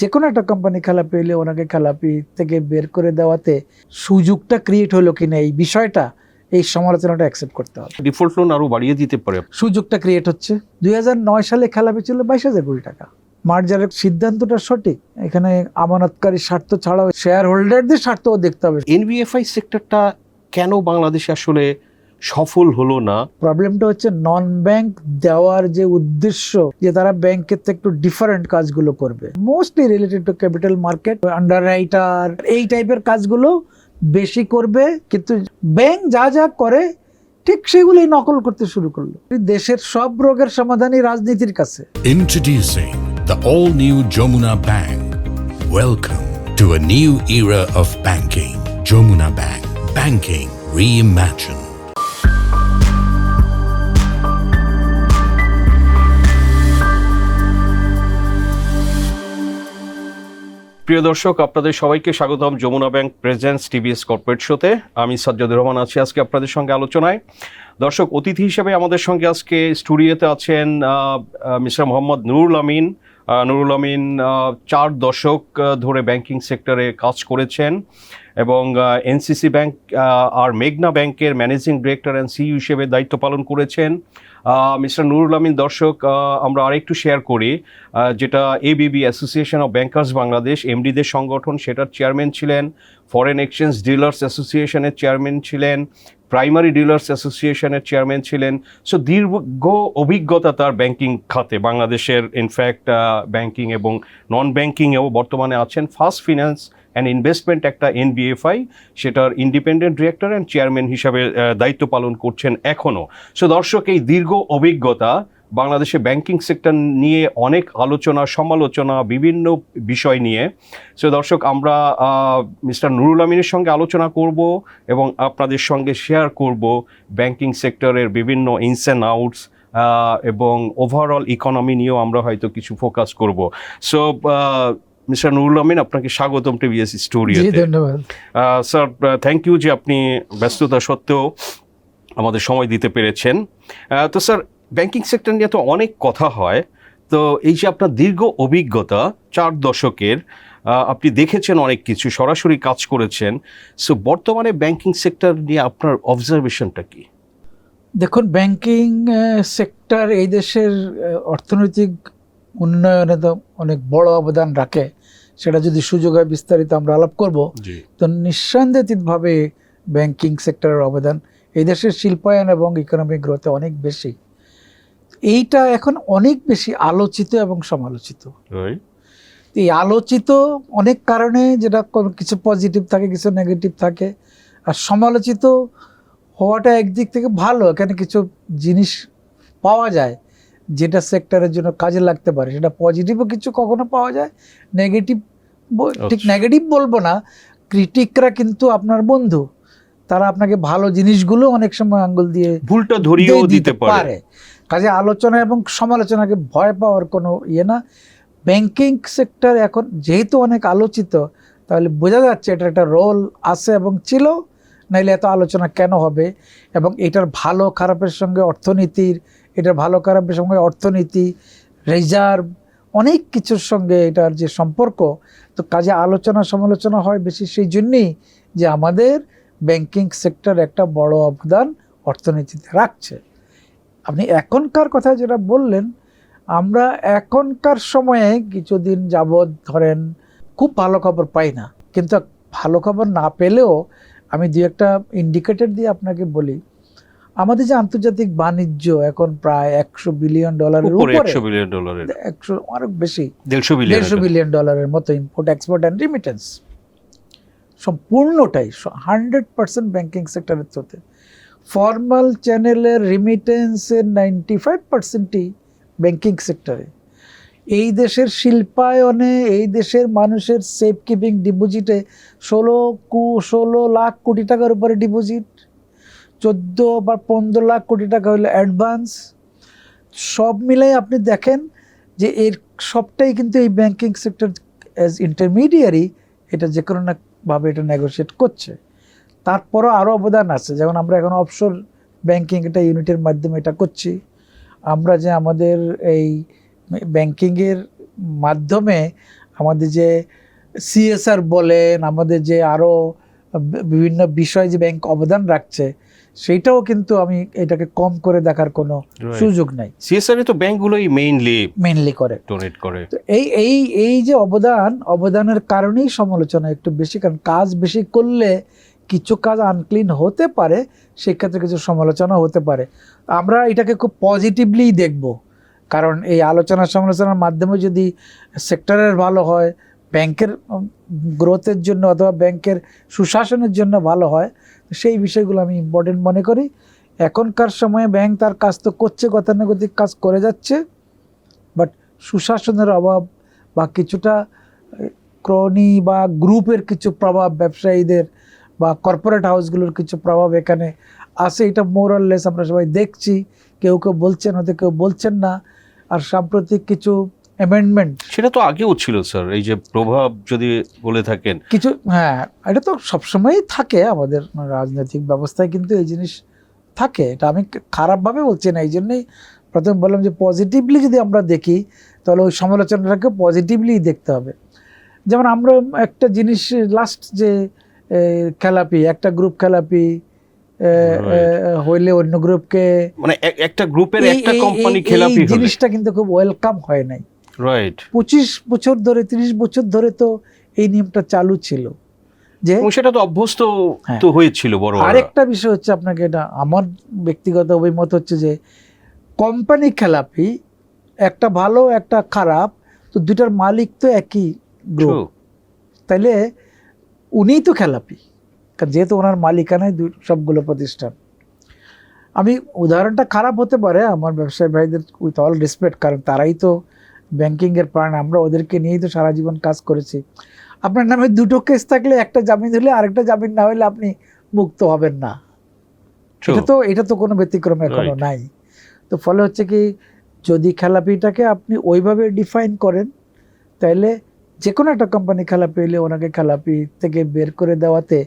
যে কোনো একটা কোম্পানি খেলাপি হলে ওনাকে খেলাপি থেকে বের করে দেওয়াতে সুযোগটা ক্রিয়েট হলো কিনা এই বিষয়টা, এই সমালোচনাটা অ্যাকসেপ্ট করতে হবে। ডিফল্ট লোন আরো বাড়িয়ে দিতে পারে। সুযোগটা ক্রিয়েট হচ্ছে। 2009 সালে খেলাপি ছিল 22,000 কোটি টাকা। মার্জারের সিদ্ধান্তটা সঠিক। এখানে আমানতকারী স্বার্থ ছাড়াও শেয়ার হোল্ডারদের স্বার্থও দেখতে হবে। এনবিএফআই সেক্টরটা কেন বাংলাদেশে আসলে সফল হলো না? প্রবলেমটা হচ্ছে নন ব্যাংক দেওয়ার যে উদ্দেশ্য, যে তারা ব্যাংকের থেকে একটু ডিফারেন্ট কাজগুলো করবে, mostly related to capital market, under writer, এই টাইপের কাজগুলো বেশি করবে। কিন্তু ব্যাংক যা যা করে ঠিক সেগুলোই নকল করতে শুরু করলো। দেশের সব রোগের সমাধানই রাজনীতির কাছে। Introducing the all-new Jamuna Bank. Welcome to a new era of banking. Jamuna Bank. Banking reimagined. প্রিয় দর্শক, আপনাদের সবাইকে স্বাগতম Jamuna bank presents TVS corporate শোতে। আমি সাজ্জাদুর রহমান আছি আজকে আপনাদের সঙ্গে আলোচনায়। দর্শক, অতিথি হিসেবে আমাদের সঙ্গে আজকে স্টুডিওতে আছেন মিস্টার মোহাম্মদ নুরুল আমিন। নুরুল আমিন 4 দশক ধরে ব্যাংকিং সেক্টরে কাজ করেছেন এবং এনসিসি ব্যাংক আর মেঘনা ব্যাংকের ম্যানেজিং ডিরেক্টর অ্যান্ড সিইও হিসেবে দায়িত্ব পালন করেছেন। মিস্টার নুরুল আমিন, দর্শক আমরা আরেকটু শেয়ার করি, যেটা ABB association of bankers Bangladesh, এমডিদের সংগঠন, সেটার চেয়ারম্যান ছিলেন। ফরেন এক্সচেঞ্জ ডিলার্স অ্যাসোসিয়েশনের চেয়ারম্যান ছিলেন। প্রাইমারি ডিলার্স অ্যাসোসিয়েশনের চেয়ারম্যান ছিলেন। সো দীর্ঘ অভিজ্ঞতা তার ব্যাংকিং খাতে, বাংলাদেশের ইনফ্যাক্ট ব্যাংকিং এবং নন ব্যাংকিংয়েও বর্তমানে আছেন। ফার্স্ট ফিন্যান্স অ্যান্ড ইনভেস্টমেন্ট একটা এনবিএফআই, সেটার ইন্ডিপেন্ডেন্ট ডিরেক্টর অ্যান্ড চেয়ারম্যান হিসাবে দায়িত্ব পালন করছেন এখনও। সো দর্শক, এই দীর্ঘ অভিজ্ঞতা বাংলাদেশে ব্যাংকিং সেক্টর নিয়ে অনেক আলোচনা সমালোচনা বিভিন্ন বিষয় নিয়ে। সো দর্শক, আমরা মিস্টার নুরুল আমিনের সঙ্গে আলোচনা করব এবং আপনাদের সঙ্গে শেয়ার করব ব্যাংকিং সেক্টরের বিভিন্ন ইনস অ্যান্ড আউটস এবং ওভারঅল ইকোনমি নিয়েও আমরা হয়তো কিছু ফোকাস করব। সো মিস্টার নুরুল আমিন, আপনাকে স্বাগতম টিভিএস স্টুডিওতে। ধন্যবাদ স্যার, থ্যাংক ইউ যে আপনি ব্যস্ততা সত্ত্বেও আমাদের সময় দিতে পেরেছেন। তো স্যার, ব্যাংকিং সেক্টর নিয়ে তো অনেক কথা হয়, তো এই যে আপনার দীর্ঘ অভিজ্ঞতা 4 দশকের, আপনি দেখেছেন অনেক কিছু, সরাসরি কাজ করেছেন। সো বর্তমানে ব্যাংকিং সেক্টর নিয়ে আপনার অবজারভেশনটা কি? দেখুন, ব্যাংকিং সেক্টর এই দেশের অর্থনৈতিক উন্নয়নে তো অনেক বড় অবদান রাখে। সেটা যদি সুযোগ হয় বিস্তারিত আমরা আলাপ করব। তো নিঃসন্দেহিতভাবে ব্যাংকিং সেক্টরের অবদান এই দেশের শিল্পায়ন এবং ইকোনমিক গ্রোথে অনেক বেশি। এইটা এখন অনেক বেশি আলোচিত এবং সমালোচিত। এই আলোচিত অনেক কারণে, যেটা কিছু পজিটিভ থাকে, কিছু নেগেটিভ থাকে। আর সমালোচিত হওয়াটা একদিক থেকে ভালো, এখানে কিছু জিনিস পাওয়া যায় যেটা সেক্টরের জন্য কাজে লাগতে পারে। সেটা পজিটিভও কিছু কখনো পাওয়া যায়, নেগেটিভ ঠিক নেগেটিভ বলবো না, ক্রিটিকরা কিন্তু আপনার বন্ধু, তারা আপনাকে ভালো জিনিসগুলো অনেক সময় আঙ্গুল দিয়ে ভুলটা ধরিয়েও দিতে পারে। কাজে আলোচনা এবং সমালোচনাকে ভয় পাওয়ার কোনো ইয়ে না। ব্যাংকিং সেক্টর এখন যেহেতু অনেক আলোচিত, তাহলে বোঝা যাচ্ছে এটার একটা রোল আছে এবং ছিল, নাইলে এত আলোচনা কেন হবে। এবং এটার ভালো খারাপের সঙ্গে অর্থনীতির, এটার ভালো খারাপের সঙ্গে অর্থনীতি, রিজার্ভ, অনেক কিছুর সঙ্গে এটার যে সম্পর্ক, তো কাজে আলোচনা সমালোচনা হয় বেশি। সেই জন্যেই যে আমাদের ব্যাংকিং সেক্টর একটা বড় অবদান অর্থনীতিতে রাখছে। আপনি এখনকার কথা যেটা বললেন, আমরা এখনকার সময়ে কিছুদিন যাবৎ ধরেন খুব ভালো খবর পাই না। কিন্তু ভালো খবর না পেলেও আমি 2-একটা ইন্ডিকেটর দিয়ে আপনাকে বলি। আমাদের যে আন্তর্জাতিক বাণিজ্য এখন প্রায় $100 বিলিয়ন উপরে, অনেক বেশি, $150 বিলিয়ন মতো ইম্পোর্ট, এক্সপোর্ট অ্যান্ড রিমিটেন্স, সম্পূর্ণটাই 100% ব্যাংকিং সেক্টরের থ্রুতে। ফর্মাল চ্যানেলের রিমিটেন্সের 95%ই ব্যাংকিং সেক্টরে। এই দেশের শিল্পায়নে, এই দেশের মানুষের সেফ কিপিং ডিপোজিটে 16 লাখ কোটি টাকার উপরে ডিপোজিট, 14 বা 15 লাখ কোটি টাকা হলো অ্যাডভান্স। সব মিলাই আপনি দেখেন যে এর সবটাই কিন্তু এই ব্যাংকিং সেক্টর অ্যাজ ইন্টারমিডিয়ারি এটা যে কোনো ভাবে এটা নেগোশিয়েট করছে। তারপরও আরও অবদান আছে, যেমন আমরা এখন অফশোর ব্যাংকিং এটা ইউনিটের মাধ্যমে এটা করছি। আমরা যে আমাদের এই ব্যাংকিংয়ের মাধ্যমে আমাদের যে সিএসআর বলেন, আমাদের যে আরও বিভিন্ন বিষয়ে যে ব্যাংক অবদান রাখছে, সেইটাও কিন্তু আমি এটাকে কম করে দেখার কোনো Right. সুযোগ নাই। সিএসআর তো ব্যাংকগুলোই মেইনলি করে ডোনেট করে। তো এই যে অবদানের কারণেই সমালোচনা একটু বেশি, কারণ কাজ বেশি করলে কিছু কাজ আনক্লিন হতে পারে, সেক্ষেত্রে কিছু সমালোচনা হতে পারে। আমরা এটাকে খুব পজিটিভলি দেখব, কারণ এই আলোচনা সমালোচনার মাধ্যমে যদি সেক্টরের ভালো হয়, ব্যাংকের গ্রোথের জন্য অথবা ব্যাংকের সুশাসনের জন্য ভালো হয়, তো সেই বিষয়গুলো আমি ইম্পর্টেন্ট মনে করি। এখনকার সময়ে ব্যাংক তার কাজ তো করছে, গতানুগতিক কাজ করে যাচ্ছে, বাট সুশাসনের অভাব বা কিছুটা ক্রনি বা গ্রুপের কিছু প্রভাব, ব্যবসায়ীদের বা কর্পোরেট হাউসগুলোর কিছু প্রভাব এখানে আছে। এটা মোরাললেস আমরা সবাই দেখছি, কেউ কেউ বলছেন, হয়তো কেউ বলছেন না। আর সাম্প্রতিক কিছু অ্যামেন্ডমেন্ট, সেটা তো আগেও ছিল স্যার, এই যে প্রভাব যদি বলে থাকেন কিছু, হ্যাঁ, এটা তো সবসময়ই থাকে আমাদের রাজনৈতিক ব্যবস্থায়, কিন্তু এই জিনিস থাকে। এটা আমি খারাপভাবে বলছি না, এই জন্যই প্রথমে বললাম যে পজিটিভলি যদি আমরা দেখি, তাহলে ওই সমালোচনাটাকে পজিটিভলি দেখতে হবে। যেমন আমরা একটা জিনিস, লাস্ট যে খেলাপি, একটা গ্রুপ খেলাপি হইলে অন্য গ্রুপকে, মানে একটা গ্রুপের একটা কোম্পানি এই খেলাপি হলে, জিনিসটা কিন্তু খুব ওয়েলকাম হয় নাই। রাইট। 25 বছর ধরে, 30 বছর ধরে তো এই নিয়মটা চালু ছিল যে, এবং সেটা তো অভ্যস্ত হ্যাঁ। তো হয়েছিল বড়। আরেকটা বিষয় হচ্ছে, আপনাকে এটা আমার ব্যক্তিগত অভিমত হচ্ছে যে, কোম্পানি খেলাপি, একটা ভালো একটা খারাপ, তো দুইটার মালিক তো একই গ্রুপ, তাইলে উনিই তো খেলাপি, কারণ যেহেতু ওনার মালিকানায় সবগুলো প্রতিষ্ঠান। আমি উদাহরণটা খারাপ হতে পারে আমার ব্যবসায়ী ভাইদের, উইথ অল রেসপেক্ট, কারণ তারাই তো ব্যাংকিংয়ের প্রাণ, আমরা ওদেরকে নিয়েই তো সারা জীবন কাজ করেছি। আপনার নামে দুটো কেস থাকলে একটা জামিন হলে আরেকটা জামিন না হলে আপনি মুক্ত হবেন না, এটা তো কোনো ব্যতিক্রম এখনো নাই। তো ফলে হচ্ছে কি, যদি খেলাপিটাকে আপনি ওইভাবে ডিফাইন করেন, তাহলে যে কোনো একটা কোম্পানি খেলাপি হলে ওনাকে খেলাপি থেকে বের করে দেওয়াতে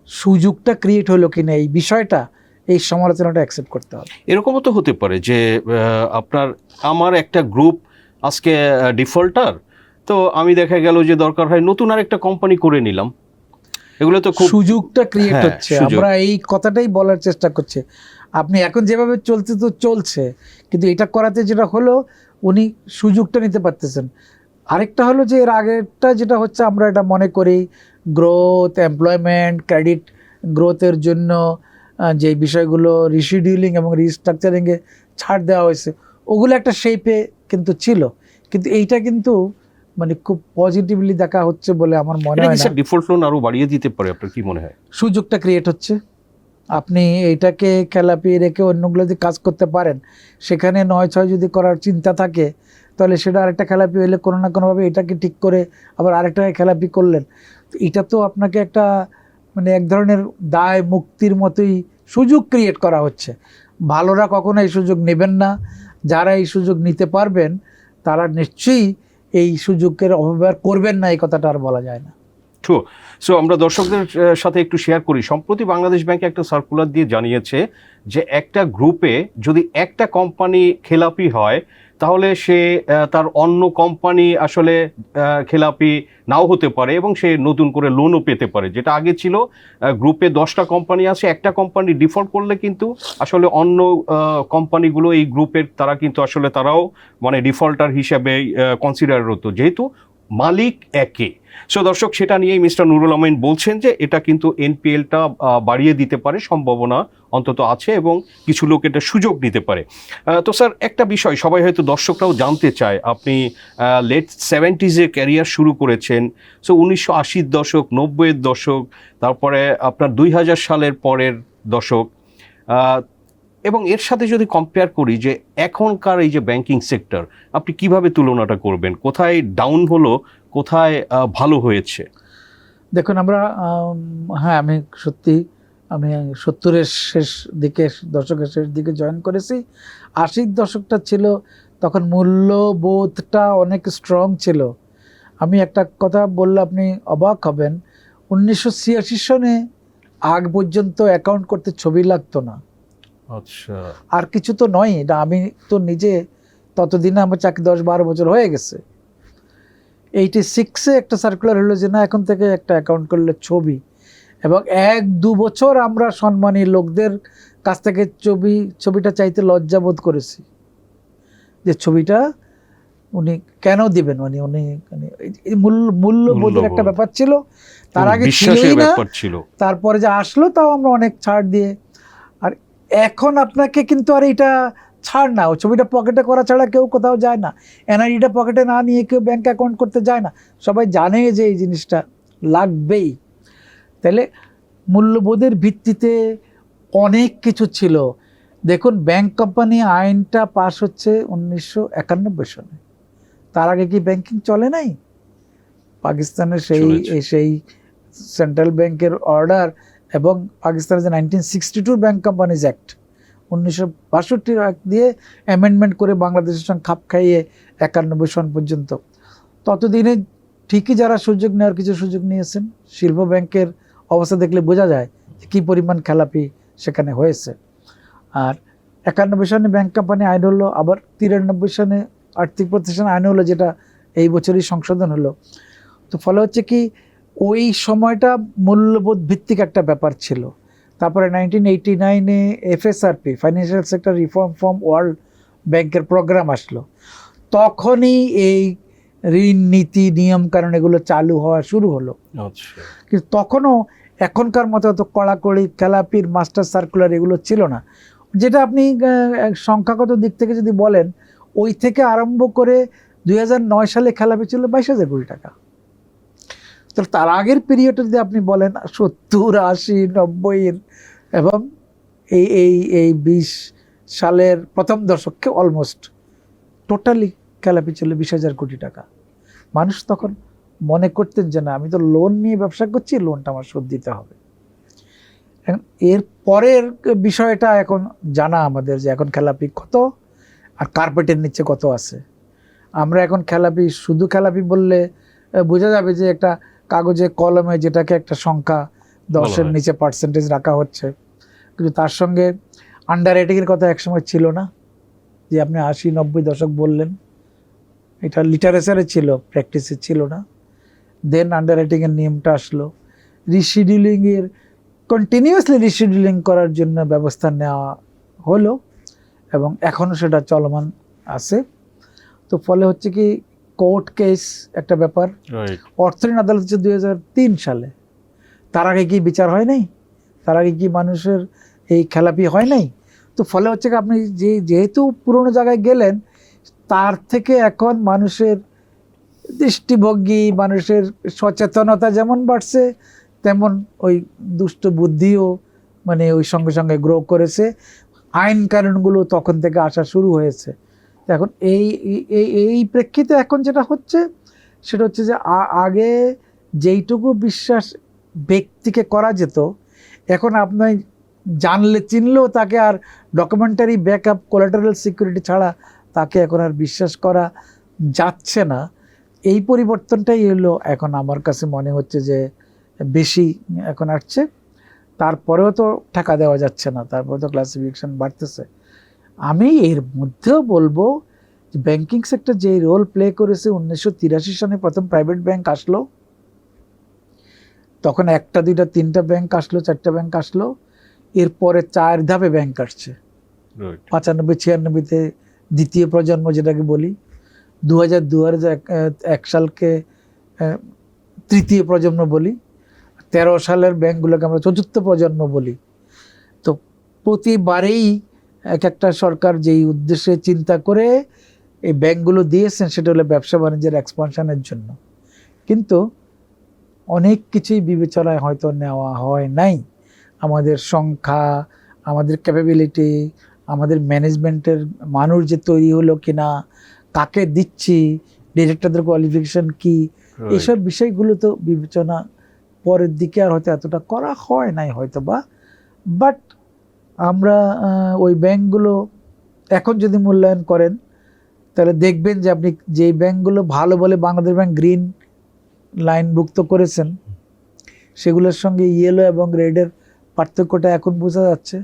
সুযোগটা ক্রিয়েট হলো কিনা, এই বিষয়টা, এই সমালোচনাটা অ্যাকসেপ্ট করতে হবে। এরকমও তো হতে পারে যে আমার একটা গ্রুপ আজকে ডিফল্টার, তো আমি দেখা গেল যে দরকার হয় নতুন আর একটা কোম্পানি করে নিলাম। এগুলো তো খুব সুযোগটা ক্রিয়েট হ্যাঁ, হচ্ছে, আমরা এই কথাটাই বলার চেষ্টা করছি। আপনি এখন যেভাবে চলছে তো চলছে, কিন্তু এটা করাতে যেটা হলো, উনি সুযোগটা নিতে পারতেছেন। আরেকটা হলো যে, এর আগেরটা যেটা হচ্ছে, আমরা এটা মনে করি গ্রোথ, এমপ্লয়মেন্ট, ক্রেডিট গ্রোথের জন্য যে বিষয়গুলো রিশিডিউলিং এবং রিস্ট্রাকচারিংয়ে ছাড় দেওয়া হয়েছে, ওগুলো একটা শেপে কিন্তু ছিল, কিন্তু এইটা কিন্তু মানে খুব পজিটিভলি দেখা হচ্ছে বলে আমার মনে হয় না। ডিফল্ট লোন আরো বাড়িয়ে দিতে পারে, আপনার কি মনে হয়? সুযোগটা ক্রিয়েট হচ্ছে, আপনি এইটাকে খেলাপি রেখে অন্যগুলো যদি কাজ করতে পারেন, সেখানে 9-6 যদি করার চিন্তা থাকে, তাহলে সেটা আরেকটা খেলাপি হলে কোনো না কোনোভাবে এটাকে ঠিক করে আবার আরেকটাকে খেলাপি করলেন। তো এটা তো আপনাকে একটা মানে এক ধরনের দায় মুক্তির মতোই সুযোগ ক্রিয়েট করা হচ্ছে। ভালোরা কখনো এই সুযোগ নেবেন না, যারা এই সুযোগ নিতে পারবেন তারা নিশ্চয়ই এই সুযোগের অপব্যবহার করবেন না, এই কথাটা আর বলা যায় না। সো আমরা দর্শকদের সাথে একটু শেয়ার করি। সম্প্রতি বাংলাদেশ ব্যাংক একটা সার্কুলার দিয়ে জানিয়েছে যে একটা গ্রুপে যদি একটা কোম্পানি খেলাপি হয়, তাহলে সে তার অন্য কোম্পানি আসলে খেলাপি নাও হতে পারে এবং সে নতুন করে লোনও পেতে পারে। যেটা আগে ছিল গ্রুপে 10টা কোম্পানি আছে, একটা কোম্পানি ডিফল্ট করলে কিন্তু আসলে অন্য কোম্পানিগুলো এই গ্রুপের তারা কিন্তু আসলে তারাও মানে ডিফল্টার হিসেবে কনসিডার হতো, যেহেতু মালিক একই। সো দর্শক, সেটা নিয়েই মিস্টার নুরুল আমিন বলছেন যে এটা কিন্তু এনপিএলটা বাড়িয়ে দিতে পারে, সম্ভাবনা অন্তত আছে, এবং কিছু লোক এটা সুযোগ নিতে পারে। তো স্যার, একটা বিষয় সবাই হয়তো দর্শকরাও জানতে চায়, আপনি লেট 70s ক্যারিয়ার শুরু করেছেন। সো 1980-র দশক, 90-এর দশক, তারপরে আপনার 2000 সালের পরের দশক, এবং এর সাথে যদি কম্পেয়ার করি যে এখনকার এই যে ব্যাংকিং সেক্টর, আপনি কিভাবে তুলনাটা করবেন? কোথায় ডাউন হলো, কোথায় ভালো হয়েছে? দেখুন, আমরা হ্যাঁ, আমি 70-এর শেষ দিকে, দশকের শেষ দিকে জয়েন করেছি। 80-র দশকটা ছিল, তখন মূল্যবোধটা অনেক স্ট্রং ছিল। আমি একটা কথা বললে আপনি অবাক হবেন, 1986 সনে আগ পর্যন্ত অ্যাকাউন্ট করতে ছবি লাগতো না। আচ্ছা। আর কিছু তো নয়, এটা আমি তো নিজে ততদিনে আমার চাকরি 10-12 বছর হয়ে গেছে। 86-এ একটা সার্কুলার হলো যে না এখন থেকে একটা অ্যাকাউন্ট করলে ছবি, এবং 1-2 বছর আমরা সম্মানী লোকদের কাছ থেকে ছবিটা চাইতে লজ্জাবোধ করেছি যে ছবিটা উনি কেন দিবেন, উনি এই মূল্যবোধের একটা ব্যাপার ছিল, তার আগে বিশ্বাসের ছিলই না, ব্যাপার ছিল। তারপরে যে আসলো তাও আমরা অনেক ছাড় দিয়ে। আর এখন আপনাকে কিন্তু আর এটা ছাড় না, ওই ছবিটা পকেটে করা ছাড়া কেউ কোথাও যায় না, এনআইডিটা পকেটে না নিয়ে কেউ ব্যাংক অ্যাকাউন্ট করতে যায় না, সবাই জানে যে এই জিনিসটা লাগবেই। তাহলে মূল্যবোধের ভিত্তিতে অনেক কিছু ছিল। দেখুন ব্যাংক কোম্পানি আইনটা পাস হচ্ছে 1991 সনে, তার আগে কি ব্যাংকিং চলে নাই? পাকিস্তানের সেই সেন্ট্রাল ব্যাংকের অর্ডার এবং পাকিস্তানের যে 1962 ব্যাংক কোম্পানিজ অ্যাক্ট 1962 অ্যাক্ট দিয়ে অ্যামেন্ডমেন্ট করে বাংলাদেশের সঙ্গে খাপ খাইয়ে 91 সন পর্যন্ত, ততদিনে ঠিকই যারা সুযোগ নেওয়ার কিছু সুযোগ নিয়েছেন। শিল্প ব্যাংকের অবস্থা দেখলে বোঝা যায় কী পরিমাণ খেলাপি সেখানে হয়েছে। আর 91 সনে ব্যাংক কোম্পানি আইন হলো, আবার 93 সনে আর্থিক প্রতিষ্ঠান আইন হলো, যেটা এই বছরই সংশোধন হলো। তো ফলে হচ্ছে কি ওই সময়টা মূল্যবোধ ভিত্তিক একটা ব্যাপার ছিল। তারপরে 1989-এ FSRP financial sector reform from world ব্যাংকের প্রোগ্রাম আসলো, তখনই এই ঋণ নীতি নিয়ম কারণ এগুলো চালু হওয়া শুরু হলো। কিন্তু তখনও এখনকার মতো অত কড়াকড়ি খেলাপির মাস্টার সার্কুলার এগুলো ছিল না, যেটা আপনি সংখ্যাগত দিক থেকে যদি বলেন, ওই থেকে আরম্ভ করে 2009 সালে খেলাপি ছিল 22,000 কোটি টাকা। তো তার আগের পিরিয়ডে যদি আপনি বলেন 70, 80, 90 এবং এই 20 সালের প্রথম দশকে অলমোস্ট টোটালি খেলাপি ছিল 20,000 কোটি টাকা। মানুষ তখন মনে করতেন যে না, আমি তো লোন নিয়ে ব্যবসা করছি, লোনটা আমার শোধ দিতে হবে। এর পরের বিষয়টা এখন জানা আমাদের যে এখন খেলাপি কত আর কার্পেটের নিচে কত আছে। আমরা এখন খেলাপি, শুধু খেলাপি বললে বোঝা যাবে যে একটা কাগজে কলমে যেটাকে একটা সংখ্যা 10-এর নিচে পার্সেন্টেজ রাখা হচ্ছে, কিন্তু তার সঙ্গে আন্ডার রেটিংয়ের কথা একসময় ছিল না, যে আপনি 80-90 দশক বললেন, এটা লিটারেচারে ছিল, প্র্যাকটিসে ছিল না। দেন আন্ডার রেটিংয়ের নিয়মটা আসলো, রিশিডিউলিংয়ের কন্টিনিউয়াসলি রিশিডিউলিং করার জন্য ব্যবস্থা নেওয়া হলো এবং এখনও সেটা চলমান আছে। তো ফলে হচ্ছে কি কোর্ট কেস একটা ব্যাপার, অর্থঋণ আদালত হচ্ছে 2003 সালে, তার আগে কি বিচার হয় নাই? তার আগে কি মানুষের এই খেলাপি হয় নাই? তো ফলে হচ্ছে কি আপনি যেহেতু পুরোনো জায়গায় গেলেন, তার থেকে এখন মানুষের দৃষ্টিভঙ্গি, মানুষের সচেতনতা যেমন বাড়ছে, তেমন ওই দুষ্ট বুদ্ধিও মানে ওই সঙ্গে সঙ্গে গ্রো করেছে। আইন কানুনগুলো তখন থেকে আসা শুরু হয়েছে। এখন এই প্রেক্ষিতে এখন যেটা হচ্ছে সেটা হচ্ছে যে আগে যেইটুকু বিশ্বাস ব্যক্তিকে করা যেত, এখন আপনি জানলে চিনলেও তাকে আর ডকুমেন্টারি ব্যাকআপ কোলাটারাল সিকিউরিটি ছাড়া তাকে এখন আর বিশ্বাস করা যাচ্ছে না। এই পরিবর্তনটাই হলো এখন আমার কাছে মনে হচ্ছে যে বেশি এখন আসছে। তারপরেও তো টাকা দেওয়া যাচ্ছে না, তারপরে তো ক্লাসিফিকেশন বাড়তেছে। আমি এর মধ্যেও বলবো যে ব্যাংকিং সেক্টর যে রোল প্লে করেছে, 1983 সনে প্রথম প্রাইভেট ব্যাংক আসলো, তখন 1, 2, 3 ব্যাংক আসলো, 4 ব্যাংক আসলো, এরপরে 4 ধাপে ব্যাংক আসছে। 95-96-তে দ্বিতীয় প্রজন্ম যেটাকে বলি, 2001 সালকে তৃতীয় প্রজন্ম বলি, 13 সালের ব্যাংকগুলোকে আমরা চতুর্থ প্রজন্ম বলি। তো প্রতিবারেই এক একটা সরকার যেই উদ্দেশ্যে চিন্তা করে এই ব্যাংকগুলো দিয়েছেন সেটা হলো ব্যবসা বাণিজ্যের এক্সপানশনের জন্য, কিন্তু অনেক কিছুই বিবেচনায় হয়তো নেওয়া হয় নাই। আমাদের সংখ্যা, আমাদের ক্যাপাবিলিটি, আমাদের ম্যানেজমেন্টের মানুষ যে তৈরি হলো কিনা, কাকে দিচ্ছি, ডিরেক্টরদের কোয়ালিফিকেশন কি, এইসব বিষয়গুলো তো বিবেচনা পরের দিকে আর হয়তো এতটা করা হয় নাই হয়তো বা। বাট আমরা ওই ব্যাংকগুলো এখন যদি মূল্যায়ন করেন তাহলে দেখবেন যে আপনি যেই ব্যাংকগুলো ভালো বলে বাংলাদেশ ব্যাংক গ্রিন লাইনভুক্ত করেছেন, সেগুলোর সঙ্গে ইয়েলো এবং রেডের পার্থক্যটা এখন বোঝা যাচ্ছে।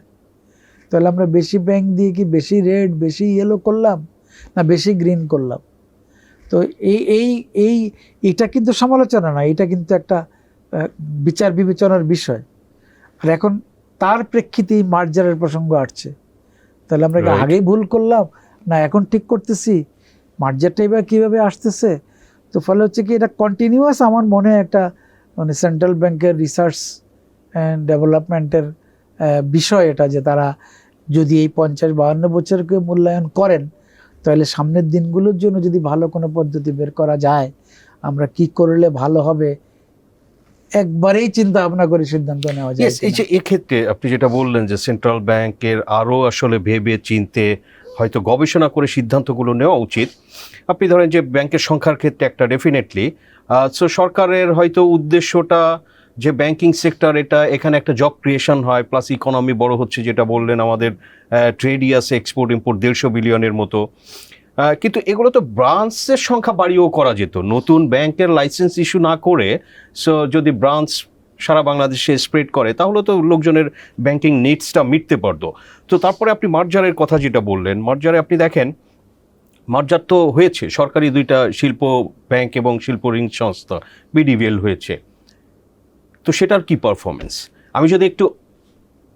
তাহলে আমরা বেশি ব্যাংক দিয়ে কি বেশি রেড, বেশি ইয়েলো করলাম না বেশি গ্রিন করলাম? তো এই এই এই এটা কিন্তু সমালোচনা না, এটা কিন্তু একটা বিচার বিবেচনার বিষয়। আর এখন তার প্রেক্ষিতেই মার্জারের প্রসঙ্গ আসছে, তাহলে আমরা কি Right. আগেই ভুল করলাম না এখন ঠিক করতেছি, মার্জারটা এবার কীভাবে আসতেছে? তো ফলে হচ্ছে কি এটা কন্টিনিউয়াস আমার মনে হয় একটা মানে সেন্ট্রাল ব্যাংকের রিসার্চ অ্যান্ড ডেভেলপমেন্টের বিষয় এটা, যে তারা যদি এই 50-52 বছরকে মূল্যায়ন করেন তাহলে সামনের দিনগুলোর জন্য যদি ভালো কোনো পদ্ধতি বের করা যায়, আমরা কি করলে ভালো হবে একবারেই চিন্তা ভাবনা করে সিদ্ধান্ত নেওয়া যায়। Yes, এই যে এক্ষেত্রে আপনি যেটা বললেন যে সেন্ট্রাল ব্যাংকের আরও আসলে ভেবে চিনতে হয়তো গবেষণা করে সিদ্ধান্তগুলো নেওয়া উচিত। আপনি ধরেন যে ব্যাংকের সংখ্যার ক্ষেত্রে একটা ডেফিনেটলি সো সরকারের হয়তো উদ্দেশ্যটা যে ব্যাংকিং সেক্টর এটা এখানে একটা জব ক্রিয়েশন হয়, প্লাস ইকোনমি বড় হচ্ছে, যেটা বললেন আমাদের ট্রেডই আছে, এক্সপোর্ট ইম্পোর্ট 150 বিলিয়নের মতো। কিন্তু এগুলো তো ব্রাঞ্চের সংখ্যা বাড়িয়েও করা যেত, নতুন ব্যাংকের লাইসেন্স ইস্যু না করে। সো যদি ব্রাঞ্চ সারা বাংলাদেশে স্প্রেড করে তাহলে তো লোকজনের ব্যাংকিং নিডসটা মিটতে পারতো। তো তারপরে আপনি মার্জারের কথা যেটা বললেন, মার্জারে আপনি দেখেন মার্জার তো হয়েছে, সরকারি 2টা শিল্প ব্যাংক এবং শিল্প ঋণ সংস্থা বিডিভিএল হয়েছে, তো সেটার কি পারফরমেন্স? আমি যদি একটু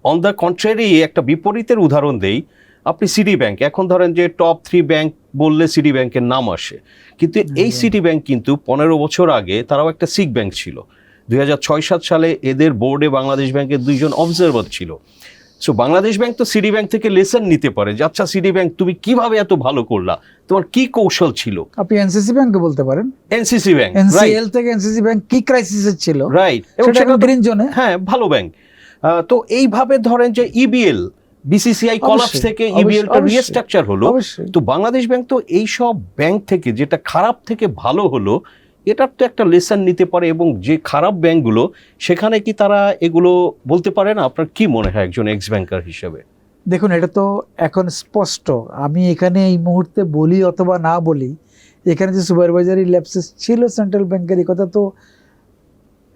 অন দ্য কন্ট্রারি একটা বিপরীতের উদাহরণ দেই, আপনি সিটি ব্যাংক, এখন ধরেন যে টপ 3 ব্যাংক বললে সিটি ব্যাংকের নাম আসে, কিন্তু এই সিটি ব্যাংক কিন্তু 15 বছর আগে তারাও একটা সিক ব্যাংক ছিল। 2006-07 সালে এদের বোর্ডে বাংলাদেশ ব্যাংকের 2 জন অবজারভার ছিল। সো বাংলাদেশ ব্যাংক তো সিটি ব্যাংক থেকে লেসন নিতে পারে যে আচ্ছা সিটি ব্যাংক তুমি কিভাবে এত ভালো করলা, তোমার কি কৌশল ছিল। আপনি এনসিসি ব্যাংকে বলতে পারেন, এনসিসি ব্যাংক, এনসিএল থেকে এনসিসি ব্যাংক কি ক্রাইসিসে ছিল, রাইট, এবং সেটা সেটা গ্রিন জোনে, হ্যাঁ ভালো ব্যাংক। তো এইভাবে ধরেন যে ইবিএল বিসিসিআই কলাপস অবশ্যই, থেকে ইবিএলটা অবশ্যই, রিস্ট্রাকচার হলো, অবশ্যই। তো বাংলাদেশ ব্যাংক তো এই সব ব্যাংক থেকে যেটা খারাপ থেকে ভালো হলো এটার তো একটা লেসন নিতে পারে, এবং যে খারাপ ব্যাংকগুলো সেখানে কি তারা এগুলো বলতে পারে না? আপনার কি মনে হয় একজন এক্স ব্যাংকার হিসেবে? দেখুন এটা তো এখন স্পষ্ট, আমি এখানে এই মুহূর্তে বলি অথবা না বলি, এখানে যে সুপারভাইজারি ল্যাপসেস ছিল সেন্ট্রাল ব্যাংকের, এই কথা তো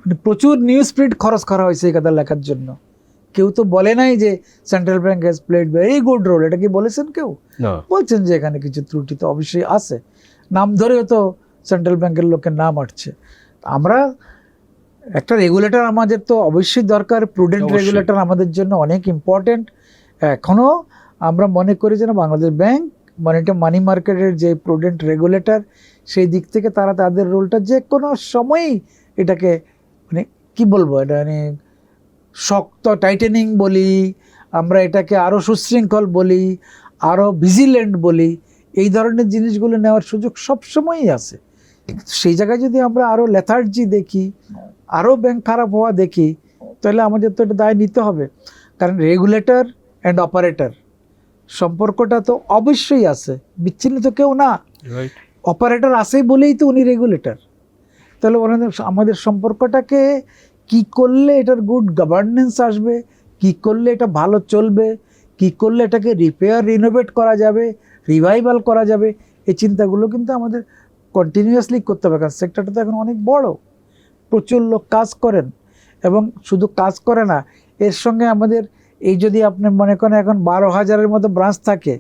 মানে প্রচুর নিউজ প্রিন্ট খরচ করা হয়েছে এই কথা লেখার জন্য। কেউ তো বলে নাই যে central bank has played very good role, এটা কি বলেছেন কেউ? না, বলছেন যে এখানে কিছু ত্রুটি তো অবশ্যই আছে, নাম ধরেও তো সেন্ট্রাল ব্যাংকের লোকের নাম আসছে। আমরা একটা রেগুলেটর আমাদের তো অবশ্যই দরকার, প্রুডেন্ট অবশ্যই। রেগুলেটর আমাদের জন্য অনেক ইম্পর্টেন্ট। এখনও আমরা মনে করি যে না, বাংলাদেশ ব্যাংক মানি মার্কেটের যে প্রুডেন্ট রেগুলেটর, সেই দিক থেকে তারা তাদের রোলটা যে কোনো সময়ই এটাকে মানে কি বলবো, এটা মানে শক্ত টাইটেনিং বলি, আমরা এটাকে আরও সুশৃঙ্খল বলি, আরও ভিজিল্যান্ট বলি, এই ধরনের জিনিসগুলো নেওয়ার সুযোগ সবসময়ই আছে। সেই জায়গায় যদি আমরা আরও লেথার্জি দেখি, আরও ব্যাংক খারাপ হওয়া দেখি, তাহলে আমাদের তো এটা দায় নিতে হবে। কারণ রেগুলেটর অ্যান্ড অপারেটর সম্পর্কটা তো অবশ্যই আছে, বিচ্ছিন্ন তো কেউ না। রাইট, অপারেটর আসেই বলেই তো উনি রেগুলেটর। তাহলে আমাদের সম্পর্কটাকে কি করলে এটার গুড গভর্নেন্স আসবে, কি করলে এটা ভালো চলবে, কি করলে এটাকে রিপেয়ার রিনোভেট করা যাবে, রিভাইভাল করা যাবে, এই চিন্তাগুলো কিন্তু আমাদের কন্টিনিউয়াসলি করতে হবে। কারণ সেক্টরটা তো এখন অনেক বড়, প্রচুর লোক কাজ করেন, এবং শুধু কাজ করে না, এর সঙ্গে আমাদের এই যদি আপনি মনে করেন এখন 12,000-এর মতো ব্রাঞ্চ থাকে,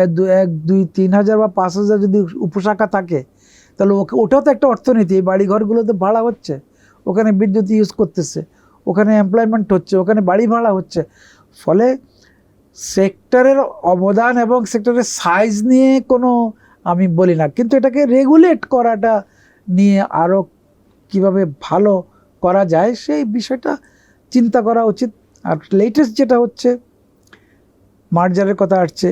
1-2-3,000 বা 5,000 যদি উপশাখা থাকে, তাহলে ওটাও তো একটা অর্থনীতি। এই বাড়িঘরগুলোতে ভাড়া হচ্ছে, ওখানে বিদ্যুৎ ইউজ করতেছে, ওখানে এমপ্লয়মেন্ট হচ্ছে, ওখানে বাড়ি ভাড়া হচ্ছে। ফলে সেক্টরের অবদান এবং সেক্টরের সাইজ নিয়ে কোনো আমি বলি না, কিন্তু এটাকে রেগুলেট করাটা নিয়ে আরও কিভাবে ভালো করা যায় সেই বিষয়টা চিন্তা করা উচিত। আর লেটেস্ট যেটা হচ্ছে মার্জারের কথা আসছে,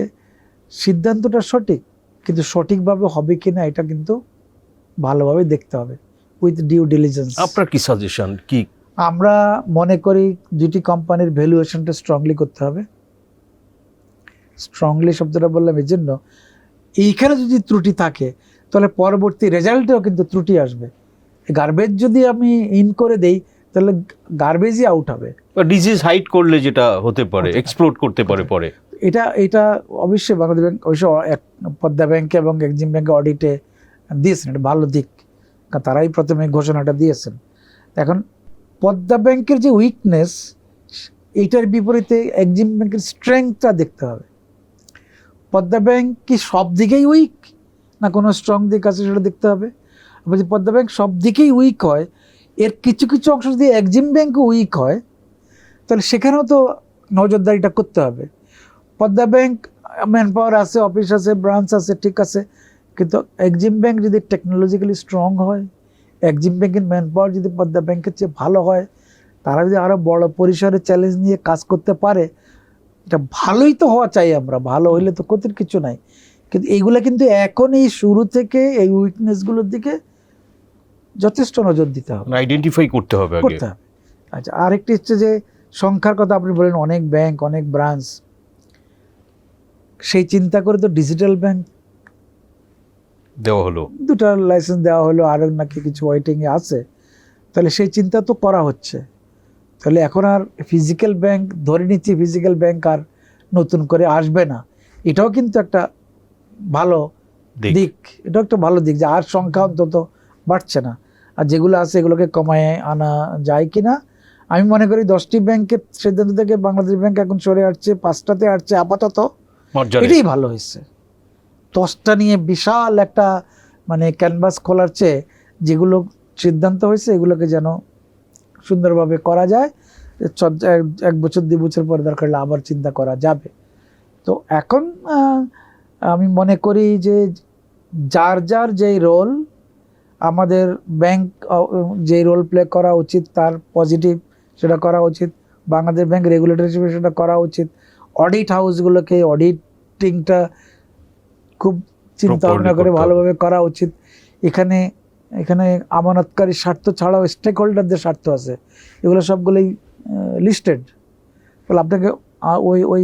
সিদ্ধান্তটা সঠিক, কিন্তু সঠিকভাবে হবে কি না এটা কিন্তু ভালোভাবে দেখতে হবে, উইথ ডিউ ডিলিজেন্স। আপনার কি সাজেশন কি? আমরা মনে করি দুটি কোম্পানির ভ্যালুয়েশনটা স্ট্রংলি করতে হবে। স্ট্রংলি শব্দটা বললাম এই জন্য, এইখানে যদি ত্রুটি থাকে তাহলে পরবর্তী রেজাল্টেও কিন্তু ত্রুটি আসবে। গার্বেজ যদি আমি ইন করে দেই তাহলে গার্বেজই আউট হবে, ডিজিজ হাইড করলে যেটা হতে পারে, এক্সপ্লোড করতে পারে পরে। এটা অবশ্যই বাংলাদেশ ব্যাংক অবশ্য পদ্মা ব্যাংকে এবং এক্সিম ব্যাংকে অডিটে দিয়েছেন, এটা ভালো দিক, কারণ তারাই প্রথমে ঘোষণাটা দিয়েছেন। এখন পদ্মা ব্যাংকের যে উইকনেস, এইটার বিপরীতে এক্সিম ব্যাংকের স্ট্রেংথটা দেখতে হবে। পদ্মা ব্যাংক কি সব দিকেই উইক, না কোনো স্ট্রং দিক আছে সেটা দেখতে হবে। আবার যদি পদ্মা ব্যাংক সব দিকেই উইক হয়, এর কিছু কিছু অংশ যদি এক্সিম ব্যাংকও উইক হয়, তাহলে সেখানেও তো নজরদারিটা করতে হবে। পদ্মা ব্যাংক ম্যান পাওয়ার আছে, অফিস আছে, ব্রাঞ্চ আছে, ঠিক আছে, কিন্তু এক্সিম ব্যাংক যদি টেকনোলজিক্যালি স্ট্রং হয়, এক্সিম ব্যাংকের ম্যান পাওয়ার যদি পদ্মা ব্যাংকের চেয়ে ভালো হয়, তারা যদি আরও বড় পরিসরে চ্যালেঞ্জ নিয়ে কাজ করতে পারে, এটা ভালোই তো হওয়া চাই। আমরা ভালো হইলে তো ক্ষতির কিছু নাই, কিন্তু এইগুলো কিন্তু এখন এই শুরু থেকে এই উইকনেসগুলোর দিকে যথেষ্ট নজর দিতে হবে, আইডেন্টিফাই করতে হবে আগে। করতে হবে। আচ্ছা, আরেকটি হচ্ছে যে সংখ্যার কথা আপনি বলেন, অনেক ব্যাংক, অনেক ব্রাঞ্চ, সেই চিন্তা করে তো ডিজিটাল ব্যাংক দেওয়া হলো, 2টা লাইসেন্স দেওয়া হলো, আরও নাকি কিছু ওয়েটিংয়ে আছে। তাহলে সেই চিন্তা তো করা হচ্ছে। তাহলে এখন আর ফিজিক্যাল ব্যাংক, ধরে নিচ্ছি ফিজিক্যাল ব্যাংক আর নতুন করে আসবে না, এটাও কিন্তু একটা ভালো দিক। এটাও একটা ভালো দিক যে আর সংখ্যা অন্তত বাড়ছে না। আর যেগুলো আছে এগুলোকে কমায় আনা যায় কি না। আমি মনে করি 10টি ব্যাংকের সিদ্ধান্ত থেকে বাংলাদেশ ব্যাংক এখন সরে আসছে, 5টাতে আসছে আপাতত, এটাই ভালো হয়েছে। 10টা নিয়ে বিশাল একটা মানে ক্যানভাস খোলার চেয়ে যেগুলো সিদ্ধান্ত হয়েছে এগুলোকে যেন সুন্দরভাবে করা যায়। 1 বছর 2 বছর পরে দরকার হলে আবার চিন্তা করা যাবে। তো এখন আমি মনে করি যে যার যার যেই রোল, আমাদের ব্যাংক যেই রোল প্লে করা উচিত তার পজিটিভ সেটা করা উচিত, বাংলাদেশ ব্যাংক রেগুলেটর হিসেবে সেটা করা উচিত, অডিট হাউসগুলোকে অডিটিংটা খুব চিন্তা ভাবনা করে ভালোভাবে করা উচিত। এখানে এখানে আমানতকারীর স্বার্থ ছাড়াও স্টেক হোল্ডারদের স্বার্থ আছে, এগুলো সবগুলোই লিস্টেড। তাহলে আপনাকে ওই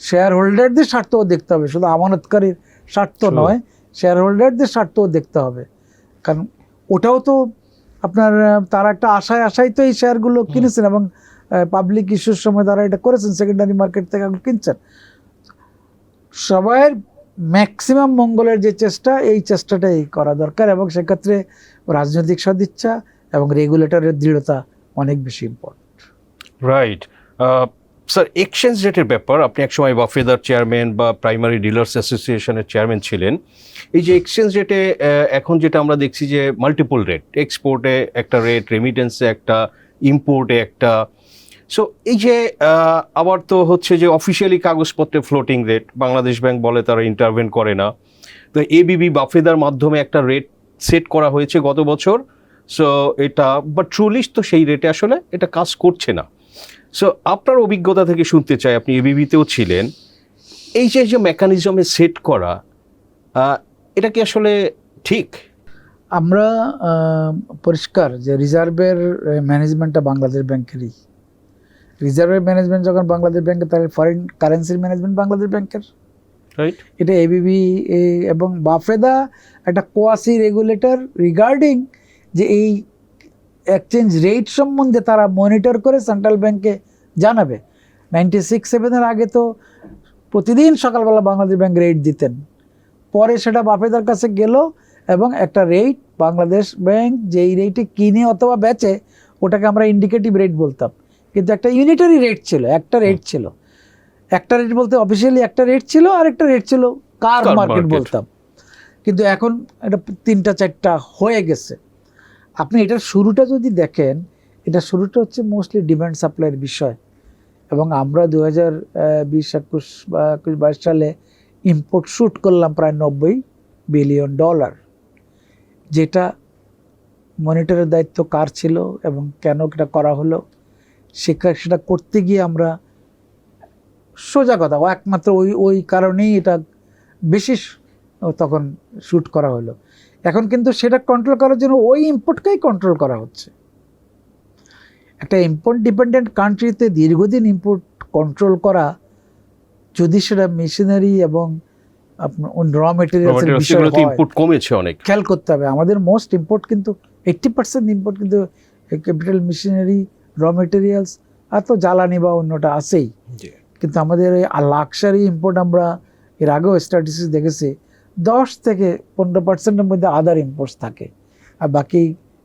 শেয়ার হোল্ডারদের স্বার্থও দেখতে হবে, শুধু আমানতকারীর স্বার্থ নয়, শেয়ার হোল্ডারদের স্বার্থও দেখতে হবে। কারণ ওটাও তো আপনার তারা একটা আশায় তো এই শেয়ারগুলো কিনেছেন এবং পাবলিক ইস্যুর সময় তারা এটা করেছেন, সেকেন্ডারি মার্কেট থেকে এখন কিনছেন। সবাইয়ের ম্যাক্সিমাম মঙ্গলের যে চেষ্টা, এই চেষ্টাটাই করা দরকার এবং সেক্ষেত্রে রাজনৈতিক সদিচ্ছা এবং রেগুলেটরের দৃঢ়তা অনেক বেশি ইম্পর্টেন্ট। রাইট স্যার, এক্সচেঞ্জ রেটের ব্যাপার, আপনি একসময় বাফেদার চেয়ারম্যান বা প্রাইমারি ডিলার্স অ্যাসোসিয়েশনের চেয়ারম্যান ছিলেন। এই যে এক্সচেঞ্জ রেটে এখন যেটা আমরা দেখছি যে মাল্টিপল রেট, এক্সপোর্টে একটা রেট, রেমিটেন্সে একটা, ইম্পোর্টে একটা। সো এই যে আবার তো হচ্ছে যে অফিসিয়ালি কাগজপত্রে ফ্লোটিং রেট, বাংলাদেশ ব্যাংক বলে তারা ইন্টারভেন করে না। তো এবিবি বাফেদার মাধ্যমে একটা রেট সেট করা হয়েছে গত বছর। সো এটা বাট ট্রুলি তো সেই রেটে আসলে এটা কাজ করছে না। সো আপনার অভিজ্ঞতা থেকে শুনতে চাই, আপনি এবিবিতেও ছিলেন, এই যে মেকানিজমে সেট করা, এটা কি আসলে ঠিক? আমরা পরিষ্কার যে রিজার্ভের ম্যানেজমেন্টটা বাংলাদেশ ব্যাংকেরই। রিজার্ভের ম্যানেজমেন্ট যখন বাংলাদেশ ব্যাংকের, তাহলে ফরেন কারেন্সির ম্যানেজমেন্ট বাংলাদেশ ব্যাংকের। রাইট, এটা এবিবি এবং বাফেদা একটা কোয়াসি রেগুলেটর রিগার্ডিং যে এই এক্সচেঞ্জ রেট সম্বন্ধে তারা মনিটর করে সেন্ট্রাল ব্যাংকে জানাবে। 96-7 আগে তো প্রতিদিন সকালবেলা বাংলাদেশ ব্যাংক রেট দিতেন, পরে সেটা বাফেদার কাছে গেল এবং একটা রেট বাংলাদেশ ব্যাংক যেই রেটে কিনে অথবা বেচে ওটাকে আমরা ইন্ডিকেটিভ রেট বলতাম, কিন্তু একটা ইউনিটারি রেট ছিল, একটা রেট ছিল। একটা রেট বলতে অফিসিয়ালি একটা রেট ছিল, আর একটা রেট ছিল কার মার্কেট বলতাম। কিন্তু এখন এটা 3টা-4টা হয়ে গেছে। আপনি এটার শুরুটা যদি দেখেন, এটা শুরুটা হচ্ছে মোস্টলি ডিমান্ড সাপ্লাইয়ের বিষয়। এবং আমরা 2020-21 বা 21-22 সালে ইম্পোর্ট শুট করলাম প্রায় $90 বিলিয়ন, যেটা মনিটরের দায়িত্ব কার ছিল এবং কেন এটা করা হলো, সেটা করতে গিয়ে আমরা সোজা কথা একমাত্র ওই কারণেই এটা বেশি তখন শুট করা হলো। এখন কিন্তু সেটা কন্ট্রোল করার জন্য ওই ইম্পোর্টকেই কন্ট্রোল করা হচ্ছে। একটা ইম্পোর্ট ডিপেন্ডেন্ট কান্ট্রিতে দীর্ঘদিন ইম্পোর্ট কন্ট্রোল করা, যদি সেটা মেশিনারি এবং আপনার র মেটেরিয়ালসের বিষয় হয়, ইম্পোর্ট কমেছে অনেক। খেয়াল করতে হবে আমাদের মোস্ট ইম্পোর্ট কিন্তু 80% ইম্পোর্ট কিন্তু ক্যাপিটাল মেশিনারি, র মেটেরিয়ালস আর তো জ্বালানি বা অন্যটা আছেই। কিন্তু আমাদের এই লাক্সারি ইম্পোর্ট আমরা এর আগেও স্ট্যাটিস্টিক্স দেখেছি 10-15%-এর মধ্যে আদার ইম্পোর্টস থাকে, আর বাকি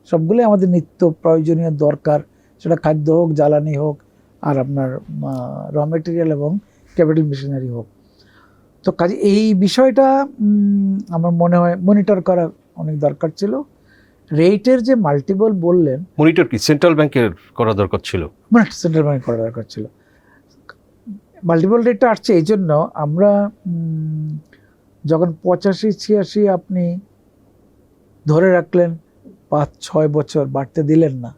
সবগুলোই আমাদের নিত্য প্রয়োজনীয় দরকার, সেটা খাদ্য হোক, জ্বালানি হোক, আর আপনার র মেটেরিয়াল এবং ক্যাপিটাল মেশিনারি হোক। তো কাজে এই বিষয়টা আমার মনে হয় মনিটর করা অনেক দরকার ছিল। রেটের যে মাল্টিপল বললেন, মনিটর কি সেন্ট্রাল ব্যাংকের করা দরকার ছিল? সেন্ট্রাল ব্যাংক করা দরকার ছিল। মাল্টিপল রেটটা আসছে এই জন্য, আমরা যখন 85-86 আপনি ধরে রাখলেন 5-6 বছর বাড়তে দিলেন না,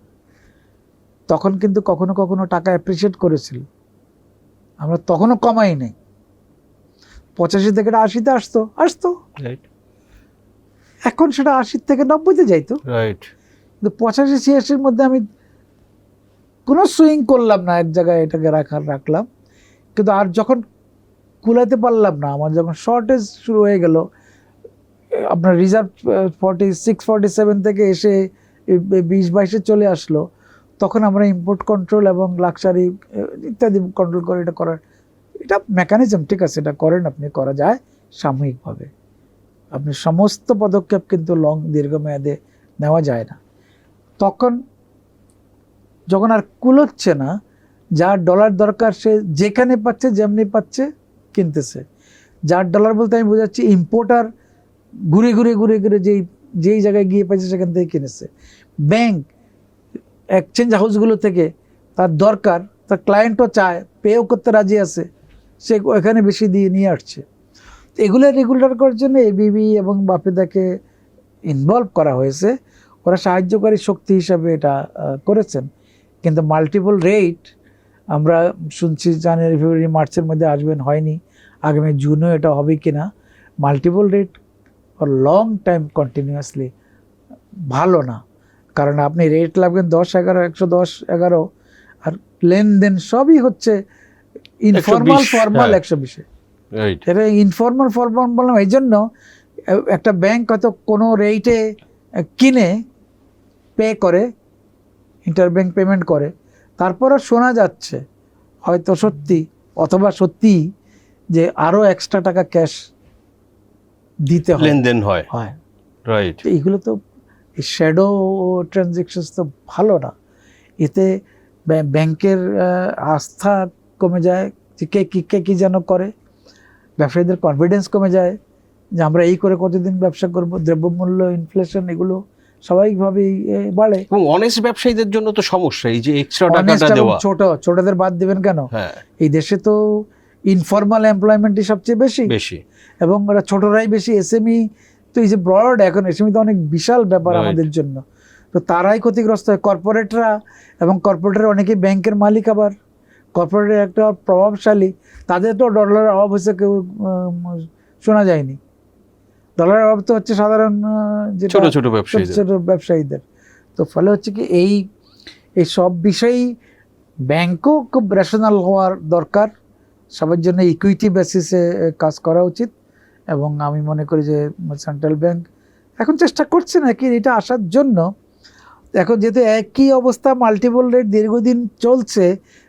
তখন কিন্তু কখনো কখনো টাকা অ্যাপ্রিসিয়েট করেছিল, আমরা তখনও কমাই নাই। 85 থেকে 80-তে আসতো, এখন সেটা 80 থেকে 90-তে যাইতো। রাইট। কিন্তু 85-86-র মধ্যে আমি কোনো সুইং করলাম না, এক জায়গায় এটাকে রাখলাম। কিন্তু আর যখন কুলাতে পারলাম না, আমার যখন শর্টেজ শুরু হয়ে গেল, আপনার রিজার্ভ 46-47 থেকে এসে 20-22-এ চলে আসলো, তখন আমরা ইম্পোর্ট কন্ট্রোল এবং লাক্সারি ইত্যাদি কন্ট্রোল করে এটা করার, এটা মেকানিজম ঠিক আছে, এটা করেন আপনি, করা যায় সাময়িকভাবে। আপনি সমস্ত পদক্ষেপ কিন্তু দীর্ঘমেয়াদে নেওয়া যায় না। তখন যখন আর কুলোচ্ছে না, যার ডলার দরকার সে যেখানে পাচ্ছে যেমনি পাচ্ছে কিনতেছে। যার ডলার বলতে আমি বোঝাচ্ছি ইম্পোর্টার ঘুরে যেই জায়গায় গিয়ে পাইছে সেখান থেকে কিনেছে। ব্যাংক এক্সচেঞ্জ হাউসগুলো থেকে তার দরকার, তার ক্লায়েন্টও চায়, পেও করতে রাজি আছে, সে ওখানে বেশি দিয়ে নিয়ে আসছে। এগুলো রেগুলেট করার জন্য এবিবি এবং বাপিদাকে ইনভলভ করা হয়েছে, ওরা সাহায্যকারী শক্তি হিসাবে এটা করেছেন। কিন্তু মাল্টিপল রেট আমরা শুনছি জানুয়ারি, ফেব্রুয়ারি, মার্চের মধ্যে আসবেন, হয়নি। আগামী জুনেও এটা হবে কিনা। Multiple rate for long time continuously ভালো না, কারণ আপনি রেট লাগবেন 10-11, 110-11, আর লেনদেন সবই হচ্ছে ইনফর্মাল ফর্মাল 120-এ। এটা ইনফর্মাল ফর্মাল বললাম এই জন্য, একটা ব্যাংক হয়তো কোনো রেটে কিনে পে করে, ইন্টারব্যাংক পেমেন্ট করে, তারপরও শোনা যাচ্ছে হয়তো সত্যি অথবা সত্যি যে আরও এক্সট্রা টাকা ক্যাশ দিতে হয়, লেনদেন হয়। রাইট। এইগুলো তো শ্যাডো ট্রানজ্যাকশনস তো ভালো না। এতে ব্যাংকের আস্থা কমে যায়, যে কে কি যেন করে, ব্যবসায়ীদের কনফিডেন্স কমে যায় যে আমরা এই করে কতদিন ব্যবসা করব। দ্রব্যমূল্য, ইনফ্লেশন, এগুলো স্বাভাবিকভাবেই বাড়ে। এবং অনেস্ট ব্যবসায়ীদের জন্য তো সমস্যা, এই যে এক্সট্রা টাকাটা দেওয়া। ছোটদের বাদ দিবেন কেন? এই দেশে তো ইনফর্মাল এমপ্লয়মেন্টই সবচেয়ে বেশি, এবং ওরা ছোটরাই বেশি। এসএমই তো এই যে ব্রড, এখন এসএমই তো অনেক বিশাল ব্যাপার আমাদের জন্য, তো তারাই ক্ষতিগ্রস্ত হয়। কর্পোরেটরা, এবং কর্পোরেটরা অনেকেই ব্যাংকের মালিক, আবার কর্পোরেটের একটা প্রভাবশালী, তাদের তো ডলারের অভাব হয়েছে কেউ শোনা যায়নি। ডলারের অভাব তো হচ্ছে সাধারণ ছোট ব্যবসায়ীদের। তো ফলে হচ্ছে কি এই সব বিষয়েই ব্যাংকও খুব রেশনাল হওয়ার দরকার, সবার জন্য ইকুইটি বেসিসে কাজ করা উচিত। এবং আমি মনে করি যে সেন্ট্রাল ব্যাংক এখন চেষ্টা করছে নাকি এটা আসার জন্য। এখন যেহেতু একই অবস্থা, মাল্টিপল রেট দীর্ঘদিন চলছে,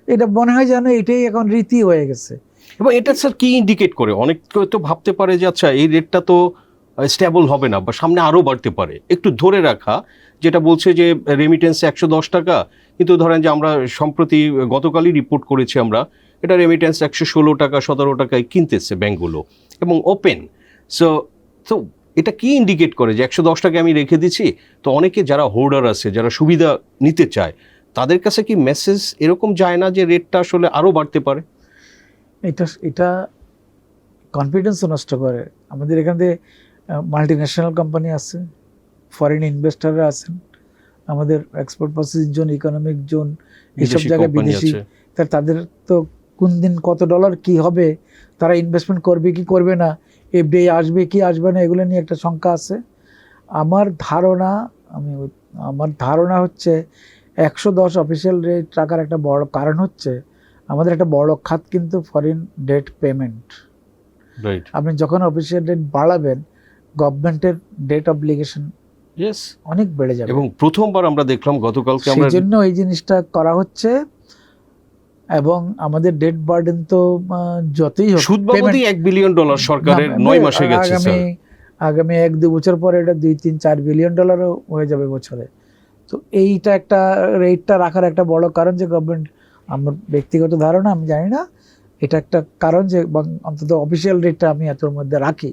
এটা মনে হয় যেন এটাই এখন রীতি হয়ে গেছে। এবং এটা স্যার কি ইন্ডিকেট করে? অনেক তো ভাবতে পারে যে আচ্ছা এই রেটটা তো স্টেবল হবে না, বা সামনে আরও বাড়তে পারে, একটু ধরে রাখা। যেটা বলছে যে রেমিটেন্স 110 টাকা, কিন্তু ধরেন যে আমরা সম্প্রতি গতকালই রিপোর্ট করেছি আমরা, এটা রেমিটেন্স 116 টাকা 17 টাকায় কিনতেছে ব্যাঙ্কগুলো এবং ওপেন। তো এটা কি ইন্ডিকেট করে যে 110 টাকা আমি রেখে দিচ্ছি? তো অনেকে যারা হোল্ডার আছে, যারা সুবিধা নিতে চায়, তাদের কাছে কি মেসেজ এরকম যায় না যে রেটটা আসলে আরও বাড়তে পারে? এটা কনফিডেন্সও নষ্ট করে। আমাদের এখানে মাল্টি ন্যাশনাল কোম্পানি আছে, ফরেন ইনভেস্টাররা আছেন, আমাদের export processing zone, economic zone, এইসব জায়গায় বিদেশি, তাদের তো কোন দিন কত ডলার কি হবে, তারা ইনভেস্টমেন্ট করবে কি করবে না, এফডিআই আসবে কি আসবে না, এগুলো নিয়ে একটা শঙ্কা আছে। আমার ধারণা হচ্ছে 110 অফিসিয়াল রেট রাখার একটা বড় কারণ হচ্ছে আমাদের একটা বড় খাত কিন্তু ফরেন ডেট পেমেন্ট। আপনি যখন অফিসিয়াল রেট বাড়াবেন, গভর্নমেন্টের ডেট অব্লিগেশন অনেক বেড়ে যাবে। এবং প্রথমবার আমরা দেখলাম গতকালকে, সেই জন্য এই জিনিসটা করা হচ্ছে। এবং আমাদের ডেট বার্ডেন তো যতই হোক, সুদ বাবদই $1 বিলিয়ন সরকারের 9 মাসে গেছে। আগামী 1-2 বছর পরে এটা $2-3-4 বিলিয়ন হয়ে যাবে বছরে। তো এইটা একটা রেটটা রাখার একটা বড় কারণ যে গভর্নমেন্ট, আমার ব্যক্তিগত ধারণা, আমি জানি না, এটা একটা কারণ যে অন্তত অফিসিয়াল রেটটা আমি এতর মধ্যে রাখি।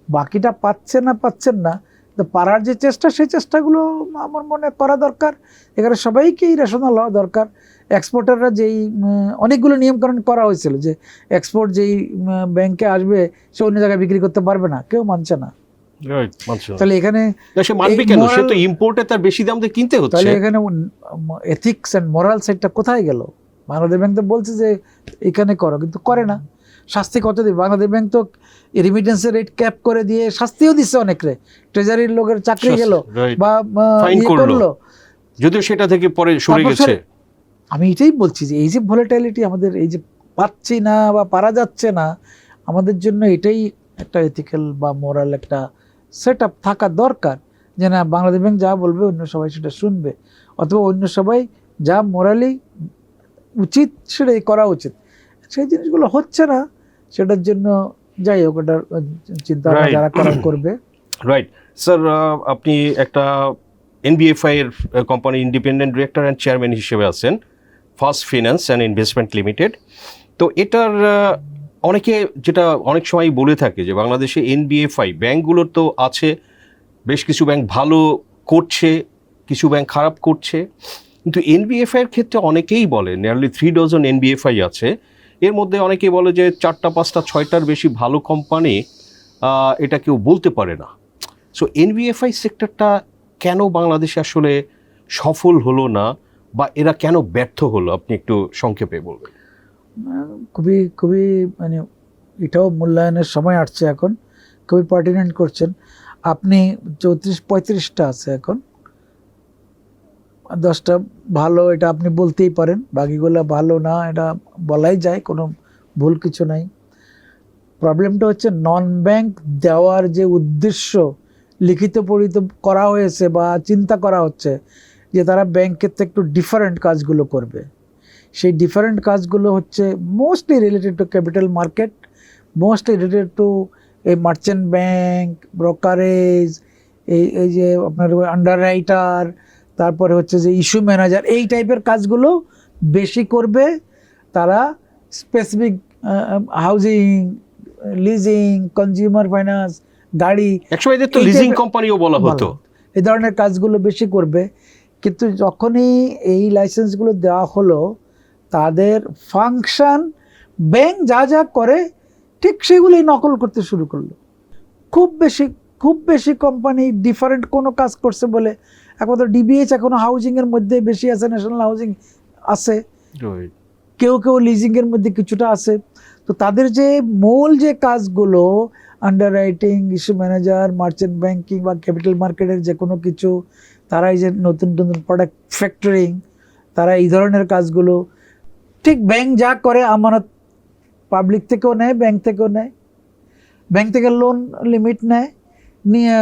বাকিটা পাচ্ছেন না, তো পারার যে চেষ্টা, সেই চেষ্টাগুলো আমার মনে করা দরকার। এখানে সবাইকেই রেশনাল হওয়া দরকার। এক্সপোর্টাররা যেই অনেকগুলো নিয়মকানুন করা হয়েছিল যে এক্সপোর্ট যেই ব্যাংকে আসবে সে অন্য জায়গায় বিক্রি করতে পারবে না, কেউ মানছে না। তাহলে এখানে সে মানবে কেন? সে তো ইম্পোর্টে তার বেশি দাম দিয়ে কিনতে হচ্ছে। তাহলে এখানে এথিক্স এন্ড মোরাল সাইডটা কোথায় গেল? বাংলাদেশ ব্যাংক তো বলছে যে এখানে করো, কিন্তু করে না। শাস্তি কত দিবে? বাংলাদেশ ব্যাংক তো রেমিটেন্সের রেট ক্যাপ করে দিয়ে শাস্তিও দিচ্ছে অনেকরে। ট্রেজারির লোকের চাকরি গেল বা ফাইন করলো, যদিও সেটা থেকে পরে সরে গেছে। আমি এটাই বলছি যে এই যে ভলাটিলিটি আমাদের, এই যে পাচ্ছি না বা পারা যাচ্ছে না, আমাদের জন্য এটাই একটা এথিক্যাল বা মোরাল একটা সেট আপ থাকা দরকার, যে না বাংলাদেশ ব্যাংক যা বলবে অন্য সবাই সেটা শুনবে, অথবা অন্য সবাই যা মোরালি উচিত সেটাই করা উচিত। সেই জিনিসগুলো হচ্ছে না, সেটার জন্য যাই হোক ওটার চিন্তা যারা করবে। রাইট স্যার, আপনি একটা এনবিএফআই এর company independent director and chairman হিসেবে আছেন, first finance and investment limited. তো এটার অনেকে যেটা অনেক সময় বলে থাকে যে বাংলাদেশে এনবিএফআই ব্যাংকগুলোর তো আছে, বেশ কিছু ব্যাংক ভালো করছে, কিছু ব্যাংক খারাপ করছে, কিন্তু এনবিএফআই এর ক্ষেত্রে অনেকেই বলে নিয়ারলি 3 ডজন এনবিএফআই আছে, এর মধ্যে অনেকেই বলে যে 4টা 5টা 6টার বেশি ভালো কোম্পানি এটা কেউ বলতে পারে না। সো এনবিএফআই সেক্টরটা কেন বাংলাদেশে আসলে সফল হলো না, বা এরা কেন ব্যর্থ হলো, আপনি একটু সংক্ষেপে বলবেন? খুবই খুবই মানে এটাও মূল্যায়নের সময় আসছে এখন, খুবই পার্টিনেন্ট করছেন আপনি। 34-35টা আছে এখন, 10টা ভালো, এটা আপনি বলতেই পারেন, বাকিগুলো ভালো না এটা বলাই যায়, কোনো ভুল কিছু নাই। প্রবলেমটা হচ্ছে নন ব্যাংক দেওয়ার যে উদ্দেশ্য লিখিত পরিহিত করা হয়েছে বা চিন্তা করা হচ্ছে যে তারা ব্যাংকের থেকে একটু ডিফারেন্ট কাজগুলো করবে, সেই ডিফারেন্ট কাজগুলো হচ্ছে mostly related to capital market, mostly related to এই মার্চেন্ট ব্যাংক, ব্রোকারেজ, এই যে আপনার আন্ডার রাইটার, তারপরে হচ্ছে যে ইস্যু ম্যানেজার, এই টাইপের কাজগুলো বেশি করবে তারা। Specific housing, leasing, consumer finance, গাড়ি, একসময় তো লিজিং কোম্পানিও বলা হতো, এই ধরনের কাজগুলো বেশি করবে। কিন্তু যখনই এই লাইসেন্সগুলো দেওয়া হলো, তাদের ফাংশন ব্যাংক যা যা করে ঠিক সেগুলোই নকল করতে শুরু করলো। খুব বেশি কোম্পানি ডিফারেন্ট কোনো কাজ করছে বলে একমাত্র ডিবিএইচ এখনো হাউজিংয়ের মধ্যে বেশি আছে, ন্যাশনাল হাউজিং আছে, কেউ লিজিংয়ের মধ্যে কিছুটা আছে। তো তাদের যে মূল যে কাজগুলো under writing, issue manager, merchant banking বা ক্যাপিটাল মার্কেটের যে কোনো কিছু, তারা এই যে নতুন প্রোডাক্ট ফ্যাক্টরিং, তারা এই ধরনের কাজগুলো ঠিক ব্যাংক যা করে আমানত পাবলিক থেকেও নেয়, ব্যাংক থেকেও নেয়, ব্যাংক থেকে লোন লিমিট নেয়, নিয়ে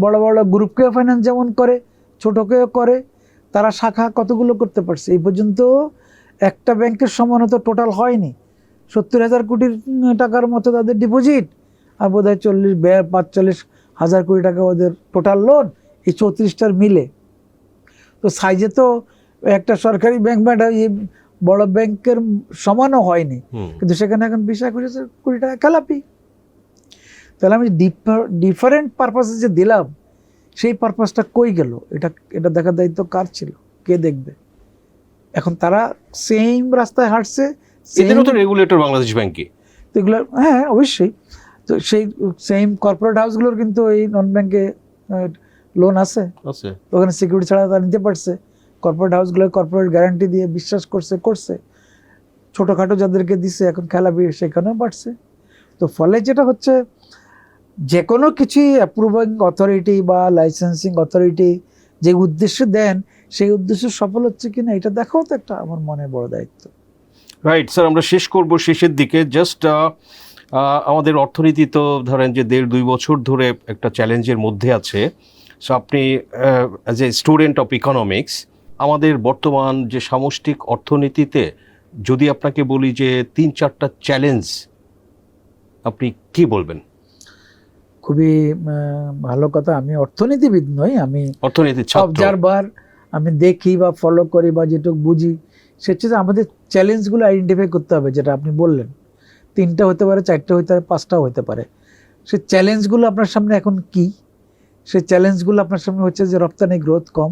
বড় বড় গ্রুপকেও ফাইন্যান্স যেমন করে, ছোটকেও করে। তারা শাখা কতগুলো করতে পারছে এই পর্যন্ত? একটা ব্যাংকের সমান তো টোটাল হয়নি। 70,000 কোটি টাকার মতো তাদের ডিপোজিট, আর বোধ হয় 45,000 কোটি টাকা ওদের টোটাল লোন, এই 34টার মিলে। তো সাইজে তো একটা সরকারি ব্যাংক বা বড় ব্যাংকের সমানও হয়নি, কিন্তু সেখানে এখন 20-21,000 কোটি টাকা খেলাপি। তাহলে আমি ডিফারেন্ট পারপাসে যে দিলাম, সেই পারপাসটা কই গেল? এটা দেখার দায়িত্ব কার ছিল? কে দেখবে? এখন তারা সেম রাস্তায় হাঁটছে, এদেরও তো রেগুলেটর বাংলাদেশ ব্যাংকে, তো এগুলো হ্যাঁ অবশ্যই। তো সেই সেম কর্পোরেট হাউসগুলোর কিন্তু এই নন ব্যাংকে লোন আছে, ওখানে সিকিউরিটি ছাড়া তারা নিতে পারছে। কর্পোরেট হাউসগুলো কর্পোরেট গ্যারান্টি দিয়ে বিশ্বাস করছে, ছোটোখাটো যাদেরকে দিছে এখন খেলাপি সেখানেও বাড়ছে। তো ফলে যেটা হচ্ছে, যে কোনো কিছুই অ্যাপ্রুভিং অথরিটি বা লাইসেন্সিং অথরিটি যে উদ্দেশ্য দেন, সেই উদ্দেশ্য সফল হচ্ছে কিনা এটা দেখাও তো একটা আমার মনে বড় দায়িত্ব। রাইট স্যার, আমরা শেষ করব, শেষের দিকে জাস্ট আমাদের অর্থনীতি তো ধরেন যে 1.5-2 বছর ধরে একটা চ্যালেঞ্জের মধ্যে আছে। সো আপনি as a student of economics, আমাদের বর্তমান যে সামষ্টিক অর্থনীতিতে যদি আপনাকে বলি যে 3-4টা চ্যালেঞ্জ, আপনি কি বলবেন? খুবই ভালো কথা। আমি অর্থনীতিবিদ নই, আমি অর্থনীতির ছাত্র, অবজারভার। আমি দেখি বা ফলো করি বা যেটুকু বুঝি, সেটা হচ্ছে আমাদের চ্যালেঞ্জগুলো আইডেন্টিফাই করতে হবে, যেটা আপনি বললেন। 3টা হতে পারে, 4টা হতে পারে, 5টাও হতে পারে। সেই চ্যালেঞ্জগুলো আপনার সামনে এখন কি? সেই চ্যালেঞ্জগুলো আপনার সামনে হচ্ছে যে রপ্তানি গ্রোথ কম,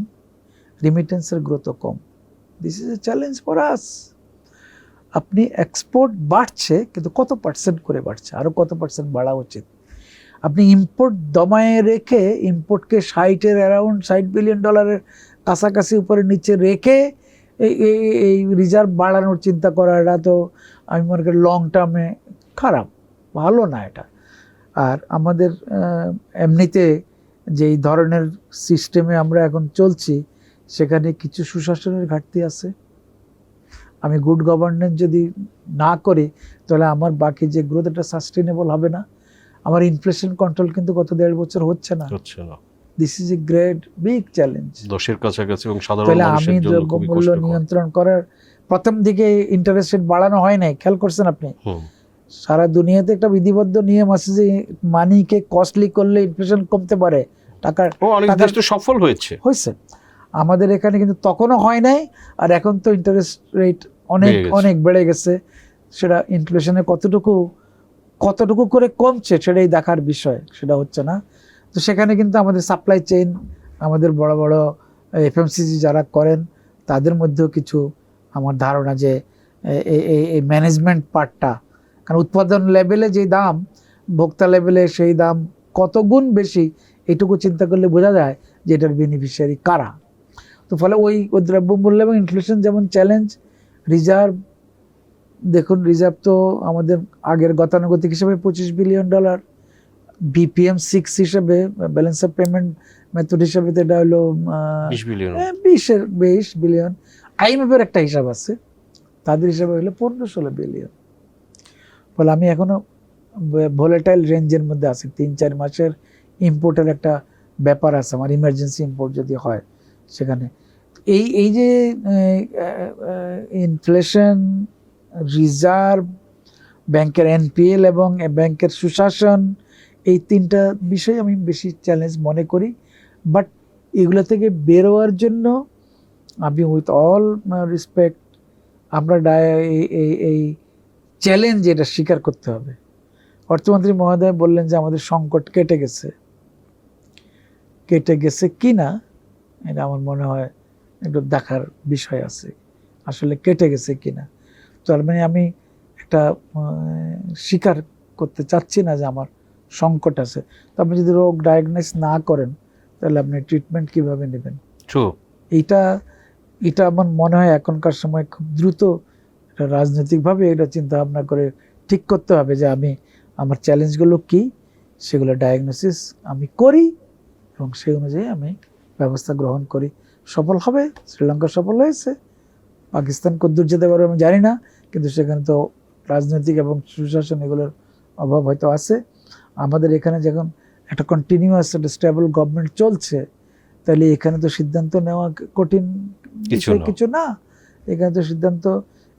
রিমিটেন্সের গ্রোথও কম। This is a challenge for us. আপনি এক্সপোর্ট বাড়ছে, কিন্তু কত পার্সেন্ট করে বাড়ছে? আরও কত পার্সেন্ট বাড়া উচিত? আপনি ইম্পোর্ট দমায়ে রেখে, ইম্পোর্টকে 60-এর অ্যারাউন্ড $60 বিলিয়ন কাছাকাছি উপরে নিচে রেখে এই রিজার্ভ বাড়ানোর চিন্তা করাটা তো আমি মনে করি লং টার্মে খারাপ, ভালো না এটা। আর আমাদের এমনিতে যেই ধরনের সিস্টেমে আমরা এখন চলছি, সেখানে কিছু সুশাসনের ঘাটতি আছে। আমি গুড গভর্নেন্স যদি না করি, তাহলে আমার বাকি যে গ্রোথ, এটা সাস্টেনেবল হবে না। আমার ইনফ্লেশন কন্ট্রোল কিন্তু গত 1.5 বছর হচ্ছে না। This is a great big challenge. 10-এর কাছাকাছি এবং সাধারণ তাহলে আমি মানুষের জন্য খুবই দ্রব্যমূল্য কষ্টকর। নিয়ন্ত্রণ করার প্রথম দিকে ইন্টারেস্ট রেট বাড়ানো হয় নাই, খেয়াল করছেন আপনি? সারা দুনিয়াতে একটা বিধিবদ্ধ নিয়ম আছে যে মানিকে কস্টলি করলে ইনফ্লেশন কমতে পারে, টাকার অনেক দেশ তো সফল হয়েছে। আমাদের এখানে কিন্তু তখনও হয় নাই। আর এখন তো ইন্টারেস্ট রেট অনেক অনেক বেড়ে গেছে। সেটা ইনফ্লেশনে কতটুকু করে কমছে সেটাই দেখার বিষয়, সেটা হচ্ছে না। তো সেখানে কিন্তু আমাদের সাপ্লাই চেইন, আমাদের বড় বড় এফএমসিজি যারা করেন, তাদের মধ্যেও কিছু আমার ধারণা যে এই ম্যানেজমেন্ট পার্টটা, কারণ উৎপাদন লেভেলে যে দাম, ভোক্তা লেভেলে সেই দাম কত গুণ বেশি, এইটুকু চিন্তা করলে বোঝা যায় যে এটার বেনিফিশিয়ারি কারা। তো ফলে ওই দ্রব্যমূল্য এবং ইনফ্লেশন যেমন চ্যালেঞ্জ, রিজার্ভ দেখুন, রিজার্ভ তো আমাদের আগের গতানুগতিক হিসেবে $25 বিলিয়ন, BPM 6 হিসেবে, ব্যালেন্স অফ পেমেন্ট মেথড হিসেবে তো এটা হলো 20 বিলিয়ন। IMF-এর একটা হিসাব আছে, তাদের হিসাবে হলো 15-16 বিলিয়ন। ফলে আমি এখনো ভোলেটাইল রেঞ্জের মধ্যে আছি। 3-4 মাসের ইম্পোর্টের একটা ব্যাপার আছে আমার, ইমার্জেন্সি ইম্পোর্ট যদি হয় সেখানে। এই যে ইনফ্লেশন, রিজার্ভ, ব্যাংকের NPL এবং ব্যাংকের সুশাসন, এই 3টা বিষয় আমি বেশি চ্যালেঞ্জ মনে করি। বাট এগুলো থেকে বেরোয়ার জন্য আমি উইথ অল রেসপেক্ট, আমরা এই চ্যালেঞ্জ এটা স্বীকার করতে হবে। অর্থমন্ত্রী মহোদয় বললেন যে আমাদের সংকট কেটে গেছে কি না, এটা আমার মনে হয় একটু দেখার বিষয় আছে, আসলে কেটে গেছে কিনা। তার মানে আমি একটা স্বীকার করতে চাচ্ছি না যে আমার সংকট আছে। তো আপনি যদি রোগ ডায়াগনোস না করেন, তাহলে আপনি ট্রিটমেন্ট কিভাবে নেবেন? এটা আমার মনে হয় এখনকার সময় খুব দ্রুত রাজনৈতিকভাবে এটা চিন্তা ভাবনা করে ঠিক করতে হবে যে আমার চ্যালেঞ্জগুলো কি, সেগুলো ডায়াগনোসিস আমি করি এবং সেই অনুযায়ী আমি ব্যবস্থা গ্রহণ করি। সফল হবে, শ্রীলঙ্কা সফল হয়েছে, পাকিস্তান কদ্দূর যেতে পারবে আমি জানি না, কিন্তু সেখানে তো রাজনৈতিক এবং সুশাসন এগুলোর অভাব হয়তো আছে। আমাদের এখানে যখন একটা কন্টিনিউয়াস একটা স্টেবল গভর্নমেন্ট চলছে, তাহলে এখানে তো সিদ্ধান্ত নেওয়া কঠিন কিছু না। এখানে তো সিদ্ধান্ত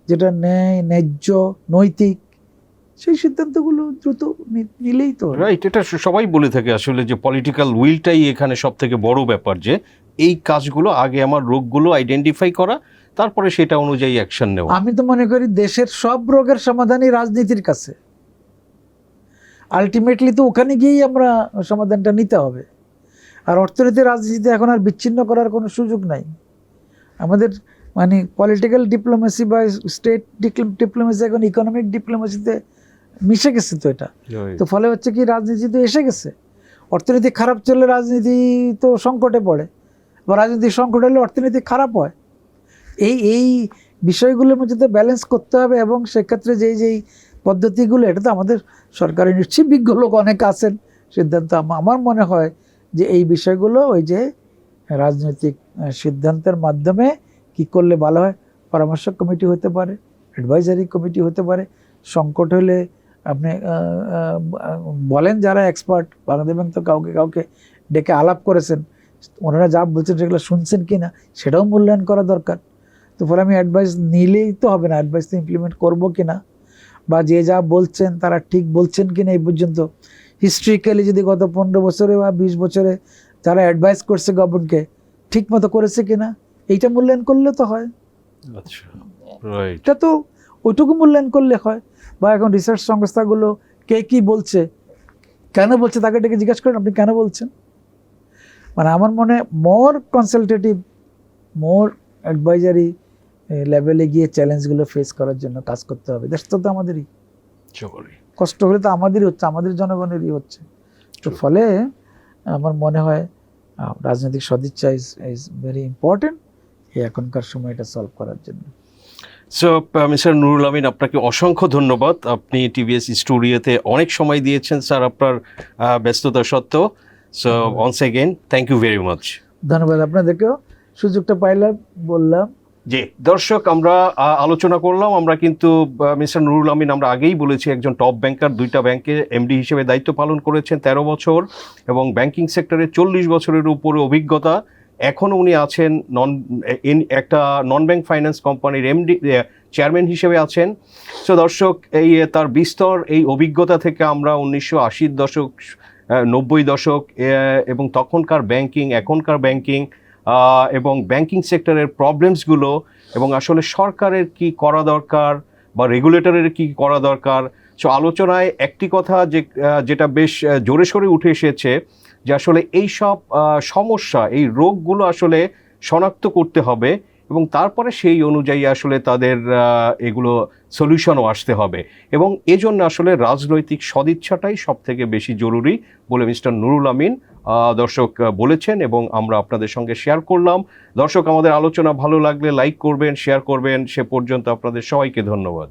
যেটা ন্যায্য, নৈতিক, সেই সিদ্ধান্তগুলো দ্রুত নিলেই তো রাইট। এটা সবাই বলে থাকে আসলে যে পলিটিক্যাল উইলটাই এখানে সব থেকে বড় ব্যাপার, যে এই কাজগুলো আগে আমার রোগগুলো আইডেন্টিফাই করা, তারপরে সেটা অনুযায়ী অ্যাকশন নেওয়া। আমি তো মনে করি দেশের সব রোগের সমাধানই রাজনীতির কাছে। আলটিমেটলি তো ওখানে গিয়েই আমরা সমাধানটা নিতে হবে। আর অর্থনীতি রাজনীতিতে এখন আর বিচ্ছিন্ন করার কোনো সুযোগ নাই। আমাদের মানে পলিটিক্যাল ডিপ্লোমেসি বা স্টেট ডিপ্লোমেসি এখন ইকোনমিক ডিপ্লোমেসিতে মিশে গেছে। তো এটা তো ফলে হচ্ছে কি, রাজনীতি তো এসে গেছে। অর্থনীতি খারাপ চললে রাজনীতি তো সংকটে পড়ে, বা রাজনীতি সংকট হলে অর্থনীতি খারাপ হয়। এই বিষয়গুলোর মধ্যে তো ব্যালেন্স করতে হবে। এবং সেক্ষেত্রে যেই পদ্ধতিগুলো, এটা তো আমাদের সরকারি নিশ্চয়ই বিজ্ঞ লোক অনেক আছেন, সিদ্ধান্ত আমার মনে হয় যে এই বিষয়গুলো ওই যে রাজনৈতিক সিদ্ধান্তের মাধ্যমে কি করলে ভালো হয়, পরামর্শ কমিটি হতে পারে, অ্যাডভাইজারি কমিটি হতে পারে। সংকট হলে আপনি বলেন যারা এক্সপার্ট, বাংলাদেশ ব্যাংক তো কাউকে ডেকে আলাপ করেছেন, ওনারা যা বলছেন সেগুলো শুনছেন কি না সেটাও মূল্যায়ন করা দরকার। তো ফলে আমি অ্যাডভাইস নিলেই তো হবে না, অ্যাডভাইস তো ইমপ্লিমেন্ট করবো কিনা, বা যে যা বলছেন তারা ঠিক বলছেন কিনা এই পর্যন্ত হিস্ট্রিক্যালি যদি গত 15 বছরে বা 20 বছরে যারা অ্যাডভাইস করছে গভর্নমেন্টকে ঠিক মতো করেছে কিনা, এইটা মূল্যায়ন করলে তো হয়। আচ্ছা, রাইট। এটা তো ওইটুকু মূল্যায়ন করলে হয়। বা এখন রিসার্চ সংস্থাগুলো কে কী বলছে, কেন বলছে, তাকে ডেকে জিজ্ঞাসা করেন আপনি কেন বলছেন। মানে আমার মনে হয় মোর কনসালটেটিভ, মোর অ্যাডভাইজারি লেভেলে গিয়ে চ্যালেঞ্জগুলো ফেস করার জন্য কাজ করতে হবে। দেশটা তো আমাদেরই, কষ্ট হলে তো আমাদেরই হচ্ছে, আমাদের জনগণেরই হচ্ছে। তো ফলে আমার মনে হয় রাজনৈতিক সদিচ্ছা ইজ ভেরি ইম্পর্টেন্ট এখনকার সময় এটা সলভ করার জন্য। সো মিস্টার নুরুল আমিন, আপনাকে অসংখ্য ধন্যবাদ। আপনি টিভিএস স্টুডিওতে অনেক সময় দিয়েছেন স্যার, আপনার ব্যস্ততা সত্ত্বেও। So once again thank you very much. ধন্যবাদ আপনাদেরকেও, সুযোগটা পাইলাম বললাম। জি দর্শক, আমরা আলোচনা করলাম। আমরা কিন্তু মিস্টার নুরুল আমিন, আমরা আগেই বলেছি, একজন টপ ব্যাংকার, 2টা ব্যাংকে এমডি হিসেবে দায়িত্ব পালন করেছেন 13 বছর, এবং ব্যাংকিং সেক্টরে 40 বছরের উপরে অভিজ্ঞতা। এখনও উনি আছেন একটা নন ব্যাংক ফাইন্যান্স কোম্পানির এমডি চেয়ারম্যান হিসেবে আছেন। সো দর্শক, তার বিস্তর এই অভিজ্ঞতা থেকে আমরা 1980-র দশক, 90 দশক এবং তখনকার ব্যাংকিং, এখনকার ব্যাংকিং এবং ব্যাংকিং সেক্টরের প্রবলেমসগুলো, এবং আসলে সরকারের কি করা দরকার বা রেগুলেটরের কি করা দরকার। সো আলোচনায় একটি কথা যেটা বেশ জোরে সোরে উঠে এসেছে, যে আসলে এই সব সমস্যা, এই রোগগুলো আসলে শনাক্ত করতে হবে, এবং তারপরে সেই অনুযায়ী আসলে তাদের এগুলো সলিউশনও আসতে হবে, এবং এজন্য আসলে রাজনৈতিক সদিচ্ছাটাই সব থেকে বেশি জরুরি বলে মিস্টার নুরুল আমিন দর্শক বলেছেন, এবং আমরা আপনাদের সঙ্গে শেয়ার করলাম। দর্শক, আমাদের আলোচনা ভালো লাগলে লাইক করবেন, শেয়ার করবেন। সে পর্যন্ত আপনাদের সবাইকে ধন্যবাদ।